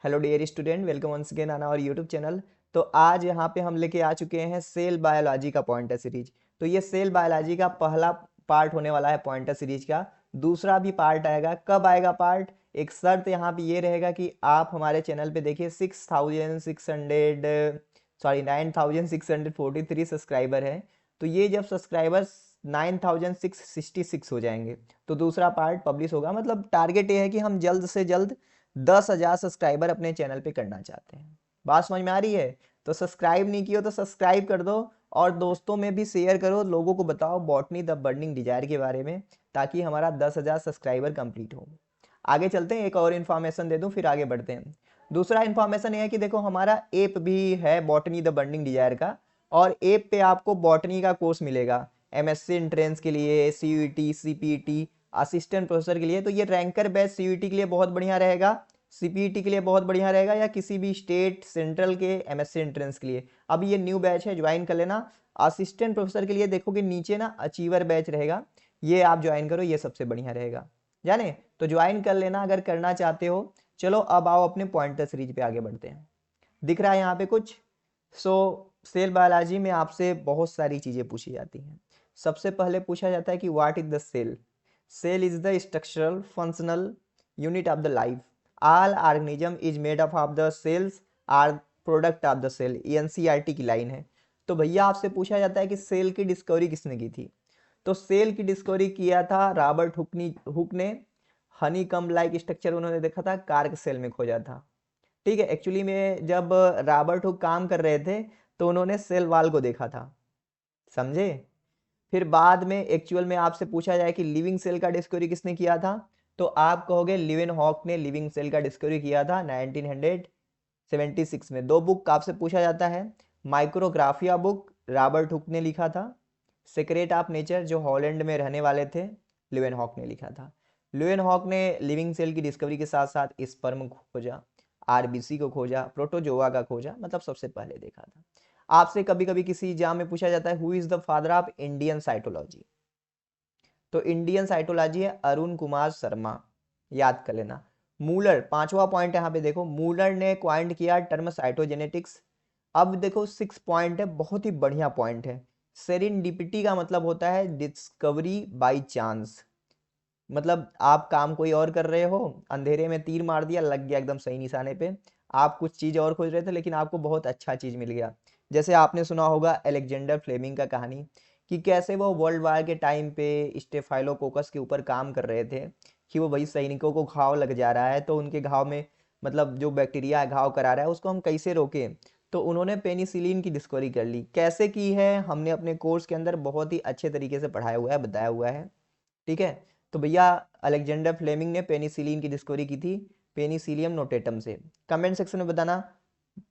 Hello dear student, welcome once again on our YouTube channel. तो आज यहाँ पे हम लेके आ चुके हैं सेल बायोलॉजी का पॉइंटर सीरीज। तो ये सेल बायोलॉजी का पहला पार्ट होने वाला है पॉइंटर सीरीज का। दूसरा भी पार्ट आएगा। कब आएगा पार्ट? एक शर्त यहाँ पे ये रहेगा कि आप हमारे चैनल पे देखिए 9643 सब्सक्राइबर है। तो ये जब सब्सक्राइबर्स 9666 हो जाएंगे तो दूसरा पार्ट पब्लिश होगा। मतलब टारगेट ये है कि हम जल्द से जल्द 10,000 सब्सक्राइबर अपने चैनल पे करना चाहते हैं। बात समझ में आ रही है? तो सब्सक्राइब नहीं किया तो सब्सक्राइब कर दो और दोस्तों में भी शेयर करो, लोगों को बताओ बॉटनी द बर्निंग डिजायर के बारे में, ताकि हमारा 10,000 सब्सक्राइबर कंप्लीट हो। आगे चलते हैं, एक और इन्फॉर्मेशन दे दूं फिर आगे बढ़ते हैं। दूसरा इन्फॉर्मेशन ये है कि देखो हमारा ऐप भी है बॉटनी द बर्निंग डिजायर का, और ऐप पे आपको बॉटनी का कोर्स मिलेगा एमएससी एंट्रेंस के लिए, सीयूईटी, सीपीईटी, असिस्टेंट प्रोफेसर के लिए। तो ये रैंकर बैच सीयूईटी के लिए बहुत बढ़िया रहेगा, सीपीईटी के लिए बहुत बढ़िया रहेगा, या किसी भी स्टेट सेंट्रल के एमएससी एंट्रेंस के लिए। अब ये न्यू बैच है, ज्वाइन कर लेना। असिस्टेंट प्रोफेसर के लिए देखोगे नीचे ना अचीवर बैच रहेगा, ये आप ज्वाइन करो, ये सबसे बढ़िया रहेगा। जाने तो ज्वाइन कर लेना अगर करना चाहते हो। चलो अब आओ अपने पॉइंटर सीरीज पे आगे बढ़ते हैं। दिख रहा है यहाँ पे कुछ? सेल बायोलॉजी में आपसे बहुत सारी चीजें पूछी जाती हैं। सबसे पहले पूछा जाता है कि what is the cell. Cell is the structural functional unit of the life. All organism is made up of the cells are product of the cell. ये एनसीईआरटी की लाइन है। तो भैया आपसे पूछा जाता है कि सेल की डिस्कवरी किसने की थी? तो सेल की डिस्कवरी किया था रॉबर्ट हुक ने। हनी कम लाइक स्ट्रक्चर उन्होंने देखा था, कार्क सेल में खोजा था। ठीक है, एक्चुअली में जब रॉबर्ट हुक काम कर रहे थे तो उन्होंने सेल वॉल को देखा था, समझे। फिर बाद में एक्चुअल में आपसे पूछा जाए कि लिविंग सेल का डिस्कवरी किसने किया था, तो आप कहोगे लिवेन हॉक ने लिविंग सेल का डिस्कवरी किया था 1976 में। दो बुक आपसे पूछा जाता है। माइक्रोग्राफिया बुक रॉबर्ट हुक ने लिखा था। सीक्रेट ऑफ नेचर जो हॉलैंड में रहने वाले थे, लिवेन हॉक ने लिखा था। लिवेन हॉक ने लिविंग सेल की डिस्कवरी के साथ साथ स्पर्म को खोजा, आरबीसी को खोजा, प्रोटोजोआ का खोजा, मतलब सबसे पहले देखा था। आपसे कभी कभी किसी एग्जाम में पूछा जाता है who is the father of Indian cytology. तो इंडियन साइटोलॉजी है अरुण कुमार शर्मा, याद कर लेना। मूलर, पांचवा पॉइंट यहाँ पे देखो, मूलर ने क्वाइंट किया टर्म साइटोजेनेटिक्स। अब देखो 6 पॉइंट है, बहुत ही बढ़िया पॉइंट है। सेरेंडिपिटी का मतलब होता है डिस्कवरी बाई चांस। मतलब आप काम कोई और कर रहे हो, अंधेरे में तीर मार दिया, लग गया एकदम सही निशाने पे। आप कुछ चीज और खोज रहे थे लेकिन आपको बहुत अच्छा चीज मिल गया। जैसे आपने सुना होगा अलेक्जेंडर फ्लेमिंग का कहानी, कि कैसे वो वर्ल्ड वार के टाइम पे स्टेफाइलोकोकस के ऊपर काम कर रहे थे, कि वो वही सैनिकों को घाव लग जा रहा है तो उनके घाव में, मतलब जो बैक्टीरिया घाव करा रहा है उसको हम कैसे रोकें। तो उन्होंने पेनिसिलिन की डिस्कवरी कर ली। कैसे की है हमने अपने कोर्स के अंदर बहुत ही अच्छे तरीके से पढ़ाया हुआ है, बताया हुआ है। ठीक है। तो भैया अलेक्जेंडर फ्लेमिंग ने पेनिसिलिन की डिस्कवरी की थी पेनिसिलियम नोटेटम से। कमेंट सेक्शन में बताना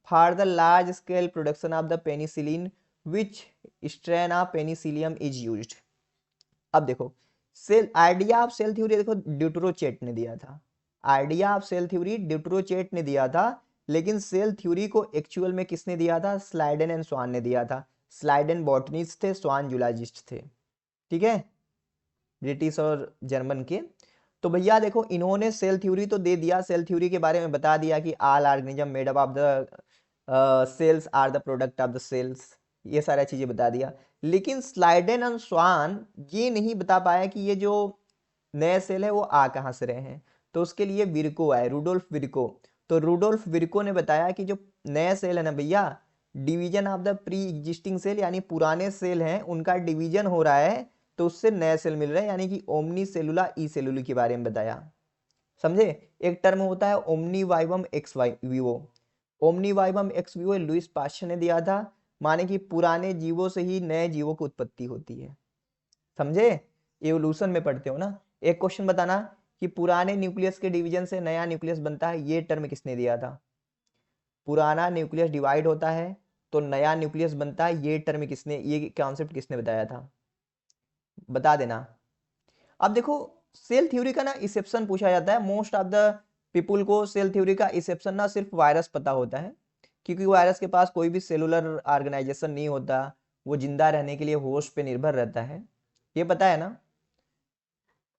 for the large scale production of the penicillin which strain of penicillium is used. अब देखो cell idea of cell theory देखो ड्यूटरोचेट ने दिया था। Idea of cell theory Dutrochet ने दिया था, लेकिन सेल थ्योरी को एक्चुअल में किसने दिया था? स्लाइडेन एंड स्वान ने दिया था। स्लाइडेन बॉटनिस्ट थे, स्वान जूलॉजिस्ट थे। ठीक है, ब्रिटिश और जर्मन के। तो भैया देखो इन्होंने सेल थ्योरी तो दे दिया, सेल थ्योरी के बारे में बता दिया कि all organism made up of the cells are the product of the cells, ये सारा चीजें बता दिया। लेकिन स्लाइडेन और स्वान ये नहीं बता पाया कि ये जो नए सेल है वो आ कहाँ से रहे हैं। तो उसके लिए विर्को आए, रूडोल्फ विर्को। तो रूडोल्फ विर्को ने बताया कि जो नए सेल है ना भैया, division of the pre existing cell, यानी पुराने सेल हैं उनका डिवीजन हो रहा है, तो उससे नए सेल मिल रहे हैं, यानी कि ओमनी सेलुला ई सेलुलर के बारे में बताया। समझे। एक टर्म होता है omne vivum ex vivo. Omne vivum ex vivo Louis Pasteur ने दिया था, माने कि पुराने जीवों से ही नए जीवों की उत्पत्ति होती है। समझे, एवोल्यूशन में पढ़ते हो ना। एक क्वेश्चन बताना कि पुराने न्यूक्लियस के डिवीजन से नया न्यूक्लियस बनता है, ये टर्म किसने दिया था? पुराना न्यूक्लियस डिवाइड होता है तो नया न्यूक्लियस बनता है, ये टर्म किसने, ये कॉन्सेप्ट किसने बताया था? बता देना। अब देखो सेल थ्योरी का ना इसेप्शन पूछा जाता है। मोस्ट ऑफ द पीपुल को सेल थ्योरी का इसेप्शन ना सिर्फ वायरस पता होता है, क्योंकि वायरस के पास कोई भी सेलुलर ऑर्गेनाइजेशन नहीं होता, वो जिंदा रहने के लिए होस्ट पे निर्भर रहता है, ये पता है ना।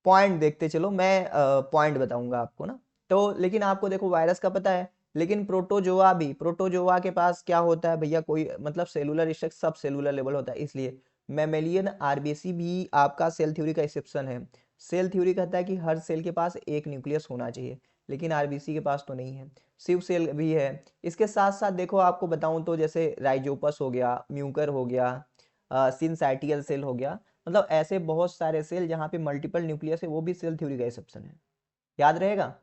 पॉइंट देखते चलो, मैं पॉइंट बताऊंगा आपको ना। तो लेकिन आपको देखो वायरस का पता है, लेकिन प्रोटोजोआ के पास क्या होता है भैया, कोई मतलब सेलुलर स्ट्रक्चर सब सेलुलर लेवल होता है, इसलिए मैमेलियन आरबीसी भी आपका सेल थ्योरी का एक्सेप्शन है। सेल थ्योरी कहता है कि हर सेल के पास एक न्यूक्लियस होना चाहिए, लेकिन आरबीसी के पास तो नहीं है। सिव सेल भी है। इसके साथ साथ देखो आपको बताऊं तो जैसे राइजोपस हो गया, म्यूकर हो गया, सिंसाइटियल सेल हो गया, मतलब ऐसे बहुत सारे सेल जहाँ पे मल्टीपल न्यूक्लियस है, वो भी सेल थ्योरी का एक्सेप्शन है। याद रहेगा।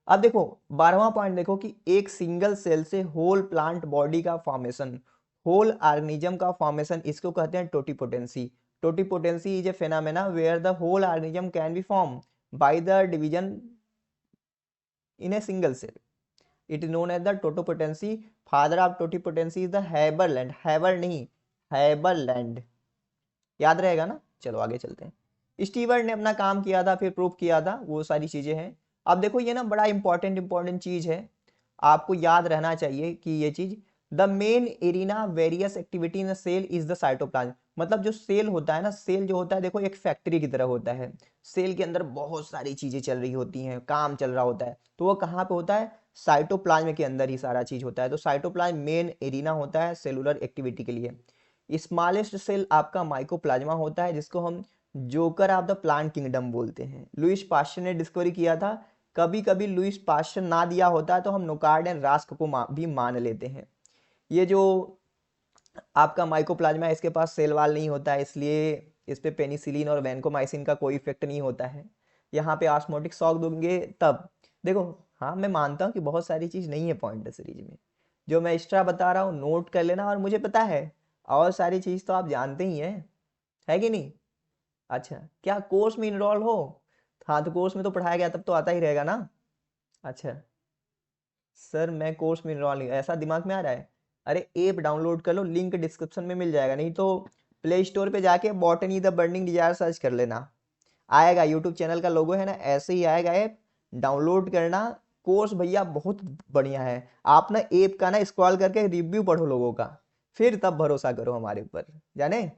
अब देखो 12वां पॉइंट देखो कि एक सिंगल सेल से होल प्लांट बॉडी का फॉर्मेशन, होल ऑर्गेनिज्म का फॉर्मेशन, इसको कहते हैं totipotency. Totipotency is a phenomena where the whole organism can be form by the division in a single cell. It is known as the totipotency. Father of totipotency is the Haberlandt, Haber नहीं Haberlandt. याद रहेगा ना। चलो आगे चलते हैं। Stewart ने अपना काम किया था, फिर प्रूफ किया था, वो सारी चीजें हैं। अब देखो ये ना बड़ा इंपॉर्टेंट चीज है, आपको याद रहना चाहिए कि ये चीज, the main arena various activity in cell is the cytoplasm. मतलब जो सेल होता है ना, सेल जो होता है देखो एक फैक्ट्री की तरह होता है। सेल के अंदर बहुत सारी चीजें चल रही होती हैं, काम चल रहा होता है, तो वो कहाँ पे होता है, साइटोप्लाज्म के अंदर ही सारा चीज होता है। तो साइटोप्लाज्म मेन एरिना होता है सेलुलर एक्टिविटी के लिए। स्मॉलेस्ट सेल आपका माइकोप्लाज्मा होता है, जिसको हम joker of the plant kingdom बोलते हैं। लुईस पास्चर ने डिस्कवरी किया था। कभी कभी लुईस पास्चर ना दिया होता है तो हम नोकार्ड एंड रास्क को भी मान लेते हैं। ये जो आपका माइकोप्लाज्मा है, इसके पास सेल वाल नहीं होता है, इसलिए इस पे पेनिसिलिन और वैनकोमाइसिन का कोई इफेक्ट नहीं होता है। यहाँ पे ऑस्मोटिक शॉक दोगे तब देखो। हाँ मैं मानता हूँ कि बहुत सारी चीज़ नहीं है पॉइंट सीरीज में, जो मैं एक्स्ट्रा बता रहा हूँ नोट कर लेना, और मुझे पता है और सारी चीज़ तो आप जानते ही हैं, है कि नहीं। अच्छा, क्या कोर्स में इनरोल हो। हाँ तो कोर्स में तो पढ़ाया गया, तब तो आता ही रहेगा ना। अच्छा सर मैं कोर्स में इनरोल नहीं, ऐसा दिमाग में आ रहा है। अरे ऐप डाउनलोड कर लो, लिंक डिस्क्रिप्शन में मिल जाएगा, नहीं तो प्ले स्टोर पे जाके botany the burning desire search कर लेना, आएगा। यूट्यूब चैनल का लोगो है ना, ऐसे ही आएगा ऐप, डाउनलोड करना। कोर्स भैया बहुत बढ़िया है। आप ना ऐप का ना स्क्रॉल करके रिव्यू पढ़ो लोगों का, फिर तब भरोसा करो हमारे ऊपर, जाने।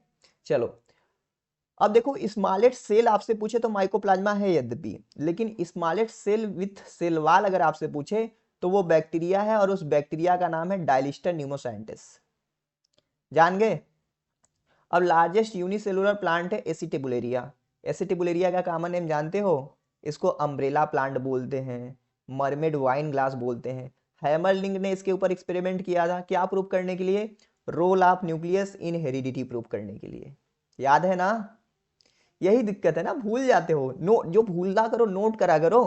चलो अब देखो, स्मॉलेट सेल आपसे पूछे तो माइकोप्लाज्मा है यद्यपि, लेकिन Smollett cell with cell wall अगर आपसे पूछे तो वो बैक्टीरिया है, और उस बैक्टीरिया का नाम है डायलिस्टर न्यूमोसाइंटिस। जान गए। अब लार्जेस्ट यूनिसेलुलर प्लांट है एसिटिबुलेरिया। एसिटिबुलेरिया का कॉमन नेम जानते हो, इसको अम्ब्रेला प्लांट बोलते हैं, मरमेड वाइन ग्लास बोलते हैं। हैमरलिंग ने इसके ऊपर एक्सपेरिमेंट किया था, क्या प्रूव करने के लिए, role of nucleus in heredity prove करने के लिए। याद है ना। यही दिक्कत है ना, भूल जाते हो, नोट जो भूलना करो नोट करा करो।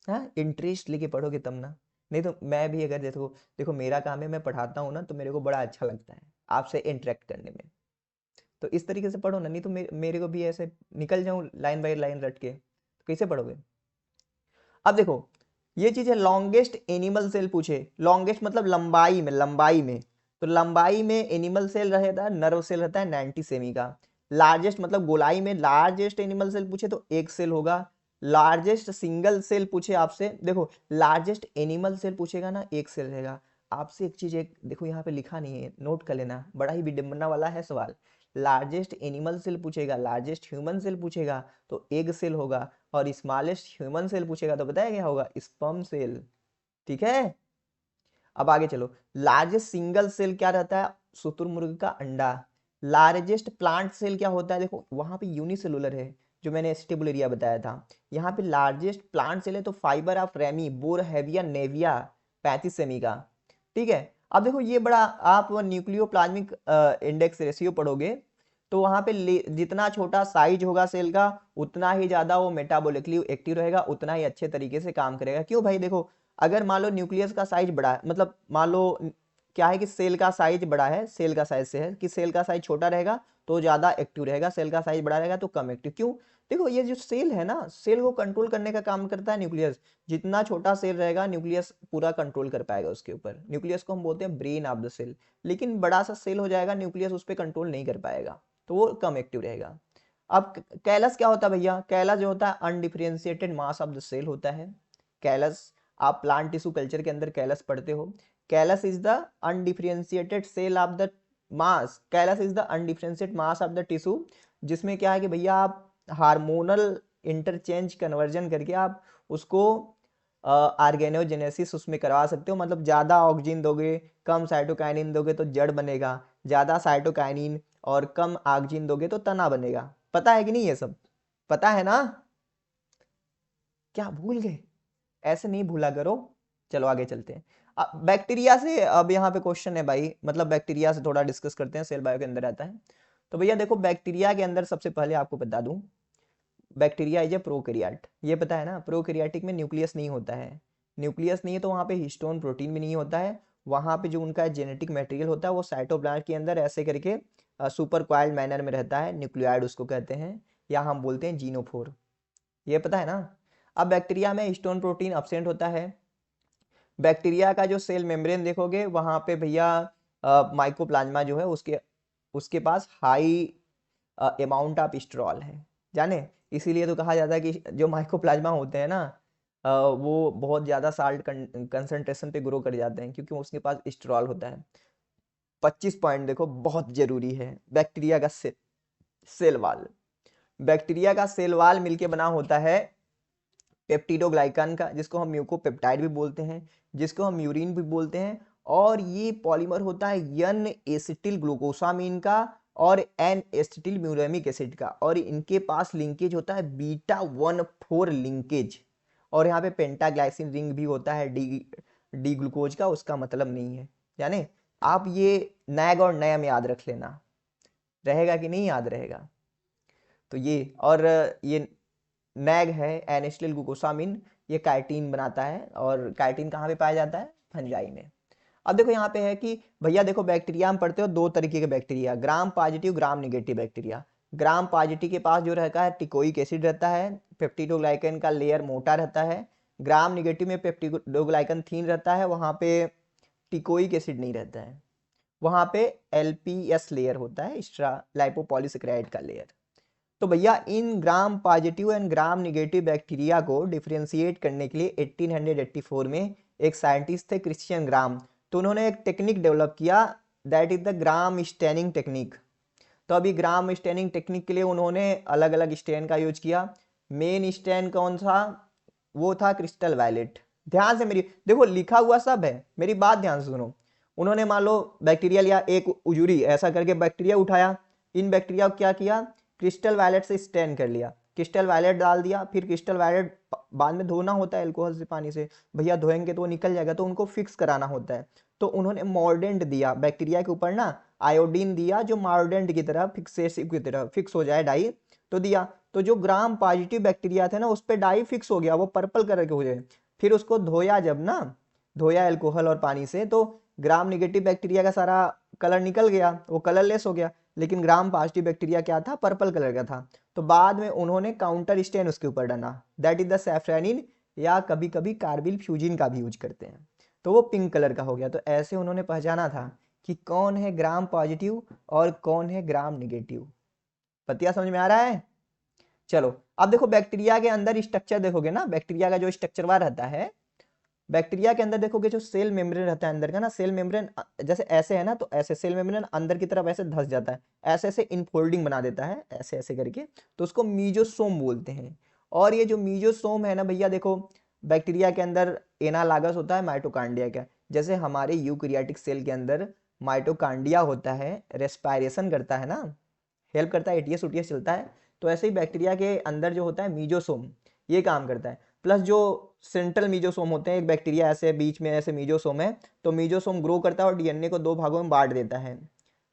हाँ इंटरेस्ट लेके पढ़ोगे तब ना। नहीं तो मैं भी अगर देखो देखो मेरा काम है, मैं पढ़ाता हूँ ना तो मेरे को बड़ा अच्छा लगता है आपसे इंटरेक्ट करने में। तो इस तरीके से पढ़ो ना, नहीं तो मेरे को भी ऐसे निकल जाऊं लाइन बाय लाइन रट के, तो कैसे पढ़ोगे। अब देखो ये चीज है, लॉन्गेस्ट एनिमल सेल पूछे, लॉन्गेस्ट मतलब लंबाई में, लंबाई में, तो लंबाई में एनिमल सेल रहता है, नर्व सेल रहता है 90 सेमी का। लार्जेस्ट मतलब गोलाई में लार्जेस्ट एनिमल सेल पूछे तो एक सेल होगा। लार्जेस्ट सिंगल सेल पूछे आपसे, देखो लार्जेस्ट एनिमल सेल पूछेगा ना एक सेल रहेगा। आपसे एक चीज, एक देखो यहाँ पे लिखा नहीं है, नोट कर लेना, बड़ा ही विडंबना वाला है सवाल। लार्जेस्ट एनिमल सेल पूछेगा, लार्जेस्ट ह्यूमन सेल पूछेगा तो एग सेल होगा, और स्मॉलेस्ट ह्यूमन सेल पूछेगा तो बताया क्या होगा, स्पर्म सेल। ठीक है। अब आगे चलो, लार्जेस्ट सिंगल सेल क्या रहता है, शुतुरमुर्ग का अंडा। लार्जेस्ट प्लांट सेल क्या होता है, देखो वहां पे यूनिसेलुलर है, जो मैंने स्टेबुलेरिया बताया था। यहाँ पे लार्जेस्ट प्लांट सेल है तो fibre of ramie Boehmeria nivea 35 सेमी का। ठीक है। अब देखो ये बड़ा, आप न्यूक्लियोप्लाज्मिक इंडेक्स रेशियो पढ़ोगे तो वहां पे जितना छोटा साइज होगा सेल का, उतना ही ज्यादा वो मेटाबॉलिकली एक्टिव रहेगा, उतना ही अच्छे तरीके से काम करेगा। क्यों भाई, देखो अगर मान लो न्यूक्लियस का साइज बड़ा है, मतलब मान लो क्या है कि सेल का साइज बड़ा है, सेल का साइज से है कि सेल का साइज छोटा रहेगा तो ज्यादा एक्टिव रहेगा, सेल का साइज बड़ा रहेगा तो कम एक्टिव। क्यों, देखो ये जो सेल है ना, सेल को कंट्रोल करने का काम करता है न्यूक्लियस। जितना छोटा सेल रहेगा न्यूक्लियस पूरा कंट्रोल कर पाएगा उसके ऊपर। न्यूक्लियस को हम बोलते हैं ब्रेन ऑफ द सेल। लेकिन बड़ा सा सेल हो जाएगा, न्यूक्लियस उस पर कंट्रोल नहीं कर पाएगा, तो वो कम एक्टिव रहेगा। अब कैलस क्या होता है भैया, कैलस जो होता है undifferentiated mass of the cell होता है। कैलस, आप प्लांट टिश्यू कल्चर के अंदर कैलस पढ़ते हो। Callus is the undifferentiated cell of the mass, callus is the undifferentiated mass of the tissue, जिसमें क्या है कि भैया आप हार्मोनल इंटरचेंज कन्वर्जन करके आप उसको ऑर्गेनोजेनेसिस उसमें करवा सकते हो, मतलब ज़्यादा ऑक्सिन दोगे कम साइटोकाइनिन दोगे तो जड़ बनेगा, ज़्यादा साइटोकाइनिन और कम ऑक्सिन दोगे तो तना बनेगा। पता है कि नहीं, ये सब पता है ना? क्या भूल गए? ऐसे नहीं भूला करो। चलो आगे चलते हैं। बैक्टीरिया से अब यहाँ पे क्वेश्चन है भाई, मतलब बैक्टीरिया से थोड़ा डिस्कस करते हैं, सेल बायो के अंदर आता है। तो भैया देखो बैक्टीरिया के अंदर सबसे पहले आपको बता दूं, बैक्टीरिया इज ए प्रोकैरियोट, ये पता है ना। प्रोकैरियोटिक में न्यूक्लियस नहीं होता है, न्यूक्लियस नहीं है तो वहाँ पे हिस्टोन प्रोटीन भी नहीं होता है। वहाँ पे जो उनका जेनेटिक मटेरियल होता है वो साइटोप्लाज्म के अंदर ऐसे करके सुपर क्वाइल्ड मैनर में रहता है, न्यूक्लियोइड उसको कहते हैं, या हम बोलते हैं जीनोफोर, ये पता है ना। अब बैक्टीरिया में हिस्टोन प्रोटीन अब्सेंट होता है। बैक्टीरिया का जो सेल मेम्ब्रेन देखोगे वहाँ पे भैया माइकोप्लाज्मा जो है उसके उसके पास हाई अमाउंट ऑफ स्ट्रॉल है, जाने। इसीलिए तो कहा जाता है कि जो माइकोप्लाज्मा होते हैं ना वो बहुत ज़्यादा साल्ट कंसंट्रेशन पे ग्रो कर जाते हैं क्योंकि उसके पास स्ट्रॉल होता है। 25 पॉइंट देखो बहुत जरूरी है। बैक्टीरिया का सेल वाल, बैक्टीरिया का सेल वाल मिलके बना होता है पेप्टिडोग्लाइकन का, जिसको हम म्यूकोपेप्टाइड भी बोलते हैं, जिसको हम म्यूरिन भी बोलते हैं। और ये पॉलीमर होता है एन एसिटिल ग्लूकोसामीन का और एन एसिटिल म्यूरेमिक एसिड का, और इनके पास लिंकेज होता है β14 लिंकेज। और यहाँ पे पेंटाग्लाइसिन रिंग भी होता है डी ग्लूकोज का, उसका मतलब नहीं है, यानी आप ये नैग और नैम याद रख लेना, रहेगा कि नहीं याद रहेगा। तो ये और ये नैग है एनिस्टिल ग्लूकोसामिन, ये काइटिन बनाता है, और काइटिन कहाँ पे पाया जाता है? फंजाई में। अब देखो यहाँ पे है कि भैया देखो बैक्टीरिया में पढ़ते हो दो तरीके के bacteria, gram positive gram negative bacteria. Gram positive के पास जो रहता है टिकोइक एसिड रहता है, पेप्टिडोग्लाइकन का लेयर मोटा रहता है। ग्राम निगेटिव में पेप्टिडोग्लाइकन थीन रहता है, वहाँ पे टिकोइक एसिड नहीं रहता है, वहाँ पे एलपीएस लेयर होता है, एक्स्ट्रा लाइपोपॉलीसेकेराइड का लेयर। तो भैया इन gram positive and gram negative bacteria को डिफरेंशिएट करने के लिए 1884 में एक साइंटिस्ट थे क्रिश्चियन ग्राम, तो उन्होंने एक टेक्निक डेवलप किया, that is the gram staining technique. तो अभी ग्राम स्टेनिंग टेक्निक के लिए उन्होंने अलग अलग स्टेन का यूज किया। मेन स्टेन कौन सा? वो था क्रिस्टल वायलेट। ध्यान से मेरी देखो, लिखा हुआ सब है, मेरी बात ध्यान से सुनो। उन्होंने मान लो बैक्टीरिया लिया, एक उजुरी ऐसा करके बैक्टीरिया उठाया, इन बैक्टीरिया को क्या किया? क्रिस्टल वायलेट से स्टेन कर लिया, क्रिस्टल वायलेट डाल दिया, फिर क्रिस्टल वायलेट बाद में धोना होता है अल्कोहल से, पानी से, भैया धोएंगे तो वो निकल जाएगा, तो उनको फिक्स कराना होता है। तो उन्होंने मॉर्डेंट दिया बैक्टीरिया के ऊपर ना, आयोडीन दिया जो मॉर्डेंट की तरह फिक्सेसिव की तरह फिक्स हो जाए डाई, तो दिया। तो जो ग्राम पॉजिटिव बैक्टीरिया थे ना उस पर डाई फिक्स हो गया, वो पर्पल कलर के हो गए। फिर उसको धोया जब ना, धोया अल्कोहल और पानी से, तो ग्राम निगेटिव बैक्टीरिया का सारा कलर निकल गया, वो कलरलेस हो गया। लेकिन ग्राम पॉजिटिव बैक्टीरिया क्या था? पर्पल कलर का था। तो बाद में उन्होंने काउंटर स्टेन उसके ऊपर डाला, दैट इज द सैफ्रानिन, या कभी कभी कार्बिल फ्यूजिन का भी यूज करते हैं, तो वो पिंक कलर का हो गया। तो ऐसे उन्होंने पहचाना था कि कौन है ग्राम पॉजिटिव और कौन है ग्राम निगेटिव। पतिया समझ में आ रहा है? चलो अब देखो बैक्टीरिया के अंदर स्ट्रक्चर देखोगे ना, बैक्टीरिया का जो स्ट्रक्चर वार रहता है, बैक्टीरिया के अंदर देखोगे जो सेल मेम्ब्रेन रहता है अंदर का ना, सेल मेम्ब्रेन जैसे ऐसे है ना, तो ऐसे सेल मेम्ब्रेन अंदर की तरफ ऐसे धस जाता है, ऐसे ऐसे इनफोल्डिंग बना देता है, ऐसे ऐसे करके, तो उसको मीजोसोम बोलते हैं। और ये जो मीजोसोम है ना भैया देखो, बैक्टीरिया के अंदर एनालॉगस होता है माइटोकांड्रिया का, जैसे हमारे यूकैरियोटिक सेल के अंदर माइटोकांड्रिया होता है, रेस्पायरेशन करता है ना, हेल्प करता है, एटीएस उटीएस चलता है। तो ऐसे ही बैक्टीरिया के अंदर जो होता है मीजोसोम, ये काम करता है। प्लस जो सेंट्रल मीजोसोम होते हैं, एक बैक्टीरिया ऐसे बीच में ऐसे मीजोसोम है, तो मीजोसोम ग्रो करता है और डीएनए को दो भागों में बांट देता है,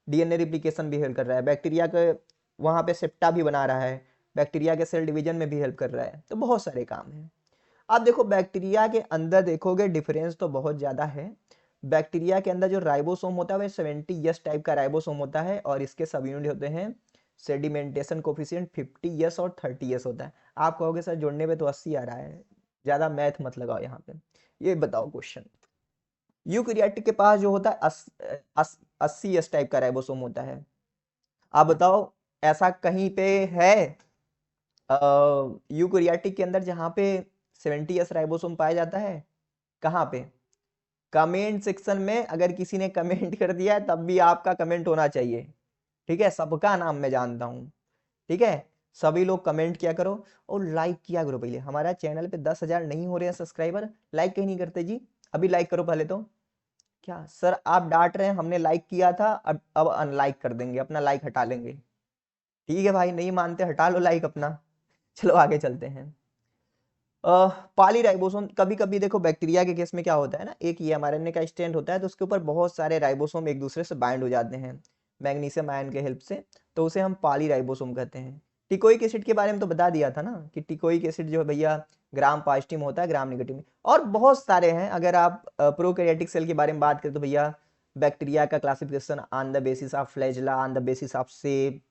डीएनए रिप्लिकेशन भी हेल्प कर रहा है बैक्टीरिया के, वहाँ पे सेप्टा भी बना रहा है, बैक्टीरिया के सेल डिवीजन में भी हेल्प कर रहा है, तो बहुत सारे काम हैं। अब देखो बैक्टीरिया के अंदर देखोगे डिफरेंस तो बहुत ज़्यादा है। बैक्टीरिया के अंदर जो राइबोसोम होता है वह 70S टाइप का राइबोसोम होता है, और इसके सब यूनिट होते हैं, सेडिमेंटेशन कोफिशिएंट 50S और 30S होता है। आप कहोगे सर जोड़ने पे तो 80 आ रहा है, ज़्यादा मैथ मत लगाओ यहाँ पे। ये बताओ क्वेश्चन, यूकैरियोटिक के पास जो होता है 80S टाइप का राइबोसोम होता है, आप बताओ ऐसा कहीं पे है यूकैरियोटिक के अंदर जहाँ पे 70S राइबोसोम पाया जाता है? कहाँ पे? कमेंट सेक्शन में अगर किसी ने कमेंट कर दिया है तब भी आपका कमेंट होना चाहिए, ठीक है, सबका नाम मैं जानता हूँ, ठीक है, सभी लोग कमेंट किया करो और लाइक किया करो। पहले हमारा चैनल पे 10,000 नहीं हो रहे हैं सब्सक्राइबर, लाइक क्यों नहीं करते जी? अभी लाइक करो पहले तो। क्या सर आप डांट रहे हैं, हमने लाइक किया था, अब अनलाइक कर देंगे, अपना लाइक हटा लेंगे? ठीक है भाई, नहीं मानते हटा लो लाइक अपना। चलो आगे चलते हैं। पॉलीराइबोसोम, कभी कभी देखो बैक्टीरिया के केस में क्या होता है ना, एक ये mRNA का स्ट्रैंड होता है तो उसके ऊपर बहुत सारे राइबोसोम एक दूसरे से बाइंड हो जाते हैं मैग्नीशियम आयन के हेल्प से, तो उसे हम पॉलीराइबोसोम कहते हैं। टिकोइक एसिड के बारे में तो बता दिया था ना कि टिकोइक एसिड जो है भैया ग्राम पॉजिटिव में होता है, ग्राम नेगेटिव में। और बहुत सारे हैं, अगर आप प्रोकैरियोटिक सेल के बारे में बात करें तो भैया बैक्टीरिया का classification on the basis of flagella, on the basis of shape,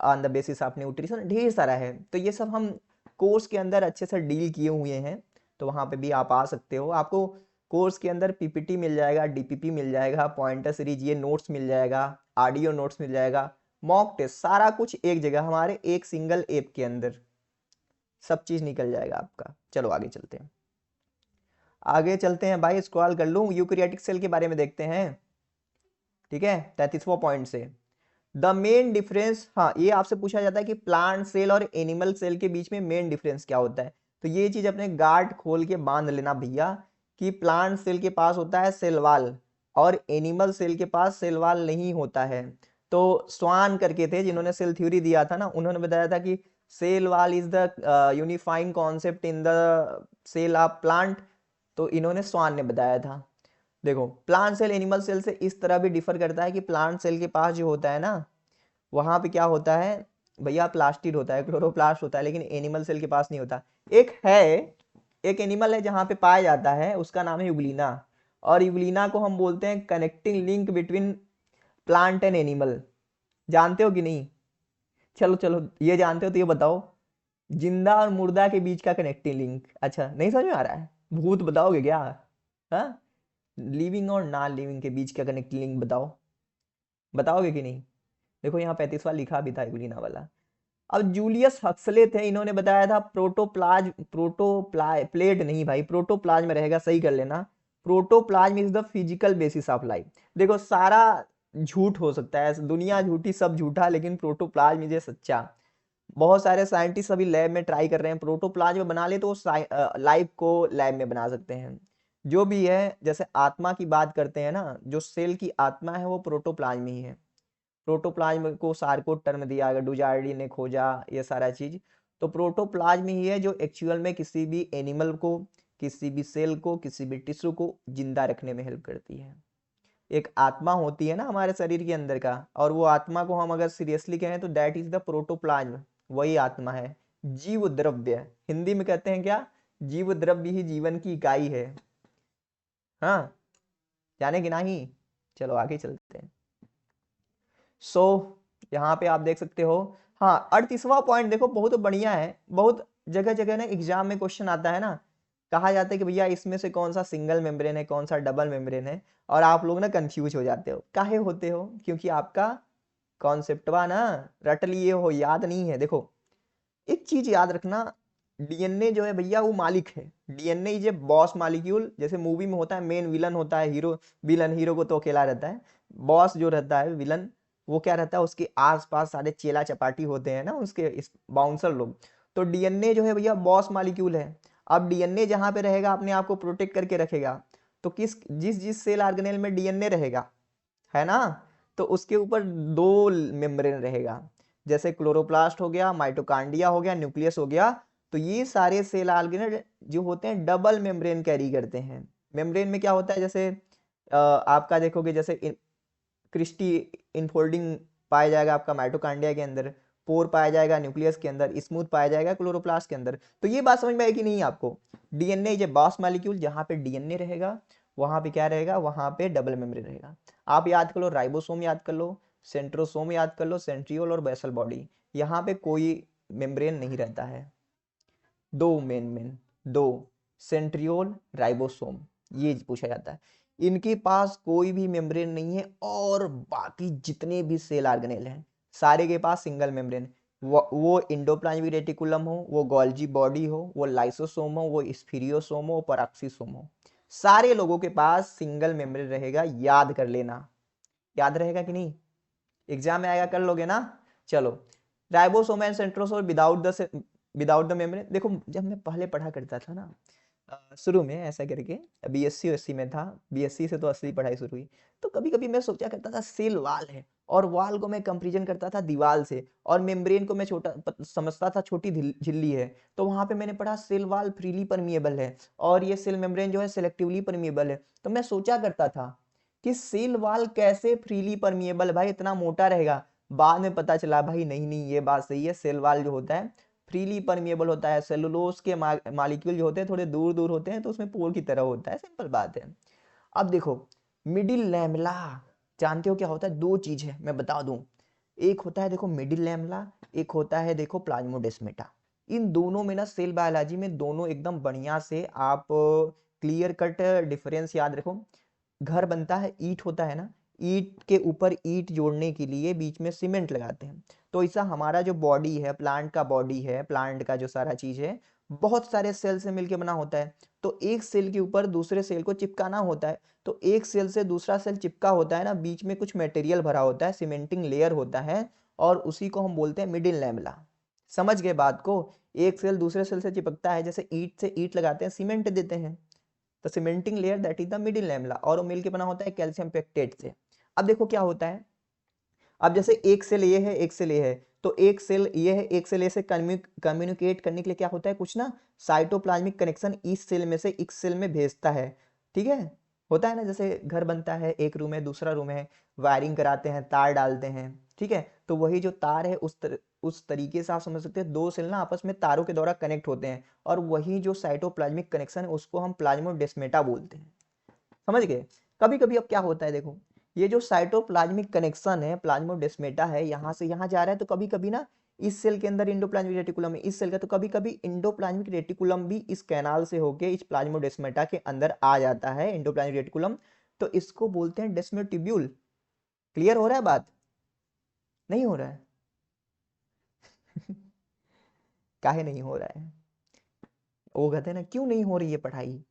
on the basis of nutrition, ढेर सारा है। तो ये सब हम कोर्स के अंदर अच्छे से डील किए हुए हैं, तो वहाँ पे भी आप आ सकते हो। आपको कोर्स के अंदर पीपीटी मिल जाएगा, डीपीपी मिल जाएगा, पॉइंटर सीरीज ये नोट्स मिल जाएगा, ऑडियो नोट्स मिल जाएगा, मॉक टेस्ट, सारा कुछ एक जगह हमारे एक सिंगल ऐप के अंदर सब चीज़ निकल जाएगा आपका। चलो आगे चलते हैं, आगे चलते हैं भाई, स्क्रॉल कर लूँ, यूकैरियोटिक सेल के बारे में देखते हैं। ठीक है, 33वां पॉइंट से द मेन डिफरेंस, हाँ ये आपसे पूछा जाता है कि प्लांट सेल और एनिमल सेल के बीच में मेन डिफरेंस क्या होता है। तो ये चीज अपने गार्ड खोल के बांध लेना भैया कि प्लांट सेल के पास होता है सेल वाल और एनिमल सेल के पास सेल वाल नहीं होता है। तो स्वान करके थे जिन्होंने सेल थ्योरी दिया था ना, उन्होंने बताया था कि cell wall is the unifying concept in the cell of plant, तो इन्होंने स्वान ने बताया था। देखो प्लांट सेल एनिमल सेल से इस तरह भी डिफर करता है कि प्लांट सेल के पास जो होता है ना, वहां पे क्या होता है भैया, प्लास्टिड होता है, क्लोरोप्लास्ट होता है, लेकिन एनिमल सेल के पास नहीं होता। एक है, एक एनिमल है जहां पे पाया जाता है, उसका नाम है यूग्लिना, और यूग्लिना को हम बोलते हैं connecting link between plant and animal. जानते हो कि नहीं? चलो चलो ये जानते हो तो ये बताओ, जिंदा और मुर्दा के बीच का कनेक्टिंग लिंक, अच्छा नहीं समझ में आ रहा है, भूत बताओगे क्या? हाँ, लिविंग और नॉन लिविंग के बीच का कनेक्टिंग लिंक बताओ, बताओगे कि नहीं? देखो यहाँ 35वां लिखा भी था यूग्लिना वाला। अब जूलियस हक्सले थे, इन्होंने बताया था प्लेट नहीं भाई, प्रोटोप्लाज्म रहेगा, सही कर लेना। Protoplasm is the physical basis of life. देखो सारा झूठ हो सकता है, दुनिया झूठी, सब झूठा, लेकिन प्रोटोप्लाज्म इज सच्चा। बहुत सारे साइंटिस्ट अभी लैब में ट्राई कर रहे हैं, प्रोटोप्लाज्म बना ले तो लाइफ को लैब में बना सकते हैं। जो भी है, जैसे आत्मा की बात करते हैं ना, जो सेल की आत्मा है वो प्रोटोप्लाज्म ही है। प्रोटोप्लाज्म को सार्कोट टर्म दिया गया, डुजार्डी ने खोजा ये सारा चीज। तो प्रोटोप्लाज्म ही है जो एक्चुअल में किसी भी एनिमल को, किसी भी सेल को, किसी भी टिश्यू को जिंदा रखने में हेल्प करती है। एक आत्मा होती है ना हमारे शरीर के अंदर का, और वो आत्मा को हम अगर सीरियसली कहें तो दैट इज द प्रोटोप्लाज्म, वही आत्मा है। जीव द्रव्य, हिंदी में कहते हैं क्या, जीव द्रव्य ही जीवन की इकाई है। हाँ, जाने कि नहीं? चलो आगे चलते हैं। सो यहाँ पे आप देख सकते हो। हाँ, 38वां पॉइंट देखो, बहुत बढ़िया है, बहुत जगह जगह ना एग्जाम में क्वेश्चन आता है ना, कहा जाता है कि भैया इसमें से कौन सा सिंगल मेम्ब्रेन है, कौन सा डबल मेम्ब्रेन है, और आप लोग ना कंफ्यूज हो जाते हो। काहे होते हो? क्योंकि आपका कॉन्सेप्टवा ना रट लिए हो, याद नहीं है। देखो एक चीज याद रखना, डीएनए जो है भैया वो मालिक है, DNA is a boss molecule. जैसे मूवी में होता है मेन विलन होता है, हीरो विलन, हीरो को तो अकेला रहता है, बॉस जो रहता है विलन, वो क्या रहता है, उसके आसपास सारे चेला चपाटी होते हैं ना, उसके इस बाउंसर लोग। तो डीएनए जो है भैया बॉस मालिक्यूल है। अब डीएनए जहां पे रहेगा अपने आप को प्रोटेक्ट करके रखेगा, तो किस जिस जिस सेल ऑर्गेनेल में डीएनए रहेगा, है ना, तो उसके ऊपर दो मेम्ब्रेन रहेगा। जैसे क्लोरोप्लास्ट हो गया, माइटोकांड्रिया हो गया, न्यूक्लियस हो गया। तो ये सारे सेल ऑर्गेनेल जो होते हैं डबल मेम्ब्रेन कैरी करते हैं। मेम्ब्रेन में क्या होता है, जैसे आपका देखोगे जैसे क्रिस्टी इनफोल्डिंग पाया जाएगा आपका माइटोकांड्रिया के अंदर, पोर पाया जाएगा न्यूक्लियस के अंदर, स्मूथ पाया जाएगा क्लोरोप्लास्ट के अंदर। तो ये बात समझ में आई कि नहीं आपको? DNA is a boss molecule, जहां पे डीएनए रहेगा वहां पे क्या रहेगा, वहां पे डबल मेम्ब्रेन रहेगा। आप याद कर लो, राइबोसोम याद कर लो, सेंट्रोसोम याद कर लो, सेंट्रियोल और बेसल बॉडी, यहाँ पे कोई मेम्ब्रेन नहीं रहता है। दो मेन दो, सेंट्रियोल, राइबोसोम, ये पूछा जाता है। इनके पास कोई भी मेम्ब्रेन नहीं है, और बाकी जितने भी सेल ऑर्गेनेल हैं सारे के पास सिंगल मेम्ब्रेन। वो इंडोप्लाज्मिक रेटिकुलम हो, वो गोल्जी बॉडी हो, वो लाइसोसोम हो, वो स्फीरियोसोम हो, पेरोक्सिसोम हो, सारे लोगों के पास सिंगल मेम्ब्रेन रहेगा। याद कर लेना, याद रहेगा कि नहीं? एग्जाम में आएगा, कर लोगे ना? चलो ribosome and centrosome without the membrane. देखो जब मैं पहले पढ़ा करता था ना शुरू में ऐसा करके, बीएससी ओएससी में था, बीएससी से तो असली पढ़ाई शुरू हुई, तो कभी कभी मैं सोचा करता था सेल वाल है, और वाल को मैं कंपेरिजन करता था दीवार से, और मेम्ब्रेन को मैं समझता था छोटी झिल्ली है। तो वहां पे मैंने पढ़ा सेल वाल फ्रीली परमिएबल है, और ये सेल मेम्ब्रेन जो है सिलेक्टिवली परमिएबल है। तो मैं सोचा करता था कि सेल वाल कैसे फ्रीली परमिएबल, भाई इतना मोटा रहेगा। बाद में पता चला भाई नहीं नहीं ये बात सही है, सेल वाल जो होता है फ्रीली परमिएबल होता है। सेलुलोज के मालिक्यूल जो होते हैं थोड़े दूर दूर होते हैं, तो उसमें पोर की तरह होता है, सिंपल बात है। अब देखो मिडिल लैमेला, जानते हो क्या होता है? दो चीज है मैं बता दूं, एक होता है देखो मिडिल लैमेला, एक होता है देखो प्लाज्मोडेस्माटा। इन दोनों में ना सेल बायोलॉजी में दोनों एकदम बढ़िया से आप क्लियर कट डिफरेंस याद रखो। घर बनता है, ईंट होता है ना, ईंट के ऊपर ईंट जोड़ने के लिए बीच में सीमेंट लगाते हैं। तो ऐसा हमारा जो बॉडी है, प्लांट का बॉडी है, प्लांट का जो सारा चीज है बहुत सारे सेल से मिलकर बना होता है। तो एक सेल के ऊपर दूसरे सेल को चिपकाना होता है, तो एक सेल से दूसरा सेल चिपका होता है ना, बीच में कुछ मटेरियल भरा होता है, सीमेंटिंग लेयर होता है, और उसी को हम बोलते हैं मिडिल लैमेला। समझ गए बात को? एक सेल दूसरे सेल से चिपकता है, जैसे ईंट से ईंट लगाते हैं, सीमेंट देते हैं, तो cementing layer that is the middle lamella, और वो मिलके बना होता है कैल्शियम पेक्टेट से। अब देखो क्या होता है, अब जैसे एक सेल ये है, एक सेल ये है, तो एक सेल ये है, एक सेल ये से कम्युनिकेट करने के लिए क्या होता है, कुछ ना साइटोप्लाज्मिक कनेक्शन इस सेल में से इस सेल में भेजता है। ठीक है, होता है ना, जैसे घर बनता है, एक रूम है दूसरा रूम है, वायरिंग कराते हैं, तार डालते हैं, ठीक है, तो वही जो तार है उस तरीके से आप समझ सकते हैं, दो सेल ना आपस में तारों के द्वारा कनेक्ट होते हैं, और वही जो साइटोप्लाज्मिक कनेक्शन है उसको हम प्लाज्मोडेस्माटा बोलते हैं। समझ गए? कभी कभी अब क्या होता है देखो, ये जो साइटोप्लाज्मिक कनेक्शन है, प्लाज्मोडेस्माटा है, यहाँ से यहाँ जा रहा है, तो कभी कभी ना इस सेल के अंदर इंडोप्लाज्मिक रेटिकुलम है, इस सेल का, तो कभी कभी इंडोप्लाज्मिक रेटिकुलम भी इस कैनाल से होके इस प्लाज्मोडेस्माटा के अंदर आ जाता है, इंडोप्लाज्मिक रेटिकुलम। तो इसको बोलते हैं डेस्मोटिब्यूल। क्लियर हो रहा है बात? नहीं हो रहा है? काहे नहीं हो रहा है? वो कहते हैं ना क्यों नहीं हो रही है पढ़ाई,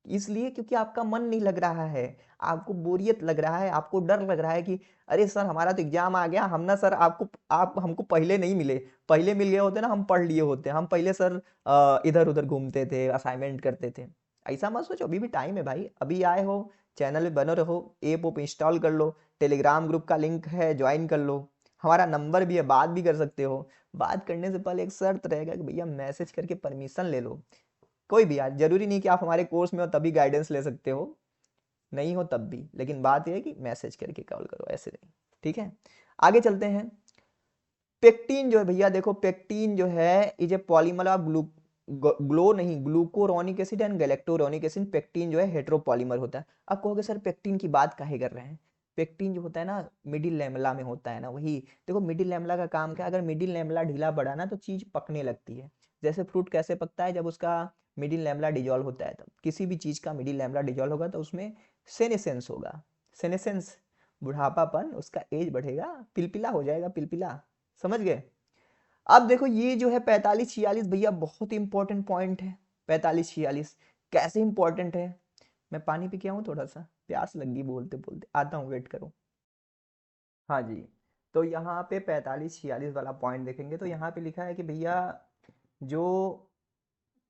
इसलिए क्योंकि आपका मन नहीं लग रहा है, आपको बोरियत लग रहा है, आपको डर लग रहा है कि अरे सर हमारा तो एग्जाम आ गया, हम ना सर आपको आप हमको पहले नहीं मिले, पहले मिल गए होते ना हम पढ़ लिए होते, हम पहले सर इधर उधर घूमते थे, असाइनमेंट करते थे। ऐसा मत सोचो, अभी भी टाइम है भाई, अभी आए हो, चैनल में बने रहो, ऐप ओप इंस्टॉल कर लो, टेलीग्राम ग्रुप का लिंक है ज्वाइन कर लो, हमारा नंबर भी है, बात भी कर सकते हो। बात करने से पहले एक शर्त रहेगा कि भैया मैसेज करके परमिशन ले लो। कोई भी यार, जरूरी नहीं कि आप हमारे कोर्स में हो तभी गाइडेंस ले सकते हो, नहीं हो तब भी, लेकिन बात यह है कि मैसेज करके कॉल करो, ऐसे नहीं। ठीक है, आगे चलते हैं। पेक्टिन जो है भैया, देखो पेक्टिन जो है is a polymer of glu नहीं glucuronic acid and galacturonic acid. Pectin जो है हेट्रोपॉलीमर होता है। अब कहोगे सर पेक्टिन की बात काहे कर रहे हैं? पेक्टिन जो होता है ना मिडिल लैमेला में होता है ना, वही देखो मिडिल लैमेला का काम क्या है, अगर मिडिल लैमेला ढीला पड़ा ना तो चीज पकने लगती है। जैसे फ्रूट कैसे पकता है, जब उसका मिडिल लैमेला डिजॉल्व होता है, तब किसी भी चीज का मिडिल लैमेला डिजॉल्व होगा तो उसमें सेनेसेंस होगा। सेनेसेंस, बुढ़ापापन, उसका एज बढ़ेगा, पिलपिला हो जाएगा, पिलपिला। समझ गए? अब देखो ये जो है 45-46 भैया बहुत इंपॉर्टेंट पॉइंट है। 45-46 कैसे इंपॉर्टेंट है, मैं पानी पी के आऊँ, थोड़ा सा प्यास लग गई बोलते बोलते, आता हूँ, वेट करो। हाँ जी, तो यहाँ पे 45-46 वाला पॉइंट देखेंगे तो यहाँ पे लिखा है कि भैया जो,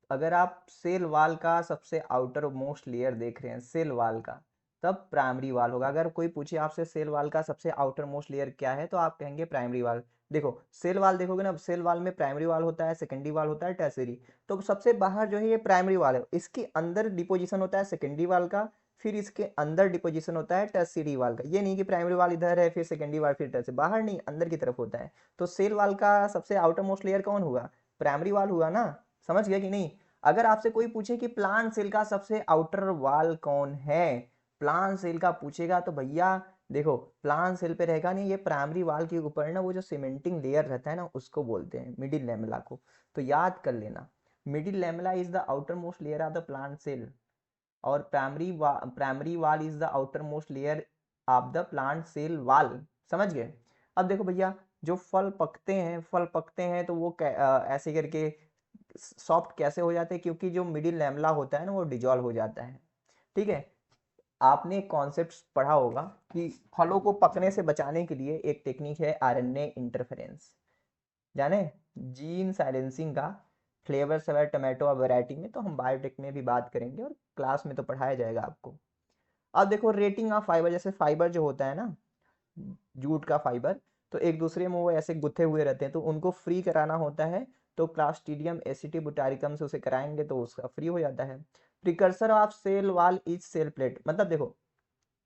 अगर आप सेल वाल का सबसे आउटर मोस्ट लेयर देख रहे हैं, सेल वाल का, तब प्राइमरी वाल होगा। अगर कोई पूछे आपसे सेल वाल का सबसे आउटर मोस्ट लेयर क्या है, तो आप कहेंगे प्राइमरी वाल। देखो सेल वाल देखोगे ना, सेल वाल में प्राइमरी वाल होता है, सेकेंडरी वाल होता है, टर्शियरी। तो सबसे बाहर जो है ये प्राइमरी वाल है, इसके अंदर डिपोजिशन होता है सेकेंडरी वाल का, फिर इसके अंदर डिपोजिशन होता है टर्शियरी वाल का। ये नहीं कि प्राइमरी वाल इधर है फिर सेकेंडरी वाल फिर टर्शियरी, बाहर नहीं, अंदर की तरफ होता है। तो सेल वाल का सबसे आउटर मोस्ट लेयर कौन हुआ? प्राइमरी वाल हुआ ना। समझ गया कि नहीं? अगर आपसे कोई पूछे कि प्लांट सेल का सबसे आउटर वाल कौन है, प्लांट सेल का पूछेगा, तो भैया देखो प्लांट सेल पे रहेगा नहीं, ये प्राइमरी वाल के ऊपर ना वो जो सीमेंटिंग लेयर रहता है ना उसको बोलते हैं मिडिल लैमेला को। तो याद कर लेना, middle lamella is the outer most layer of the plant cell, और primary wall is the outer most layer of the plant cell wall. समझ गए? अब देखो भैया जो फल पकते हैं, फल पकते हैं तो वो ऐसे करके सॉफ्ट कैसे हो जाते हैं, क्योंकि जो मिडिल लैमेला होता है ना वो डिजॉल्व हो जाता है। ठीक है, आपने कॉन्सेप्ट पढ़ा होगा कि फलों को पकने से बचाने के लिए एक टेक्निक है आरएनए इंटरफेरेंस। जाने जीन साइलेंसिंग का फ्लेवर सेवर टोमेटो और वैरायटी में तो हम बायोटेक में भी बात करेंगे और क्लास में तो पढ़ाया जाएगा आपको। अब देखो रेटिंग ऑफ फाइबर, जैसे फाइबर जो होता है ना, जूट का फाइबर, तो एक दूसरे में वो ऐसे गुथे हुए रहते हैं तो उनको फ्री कराना होता है। तो क्लास्ट्रीडियम एसिटिब्यूटारिकम से उसे कराएंगे तो उसका फ्री हो जाता है। Precursor of cell wall is cell plate, मतलब देखो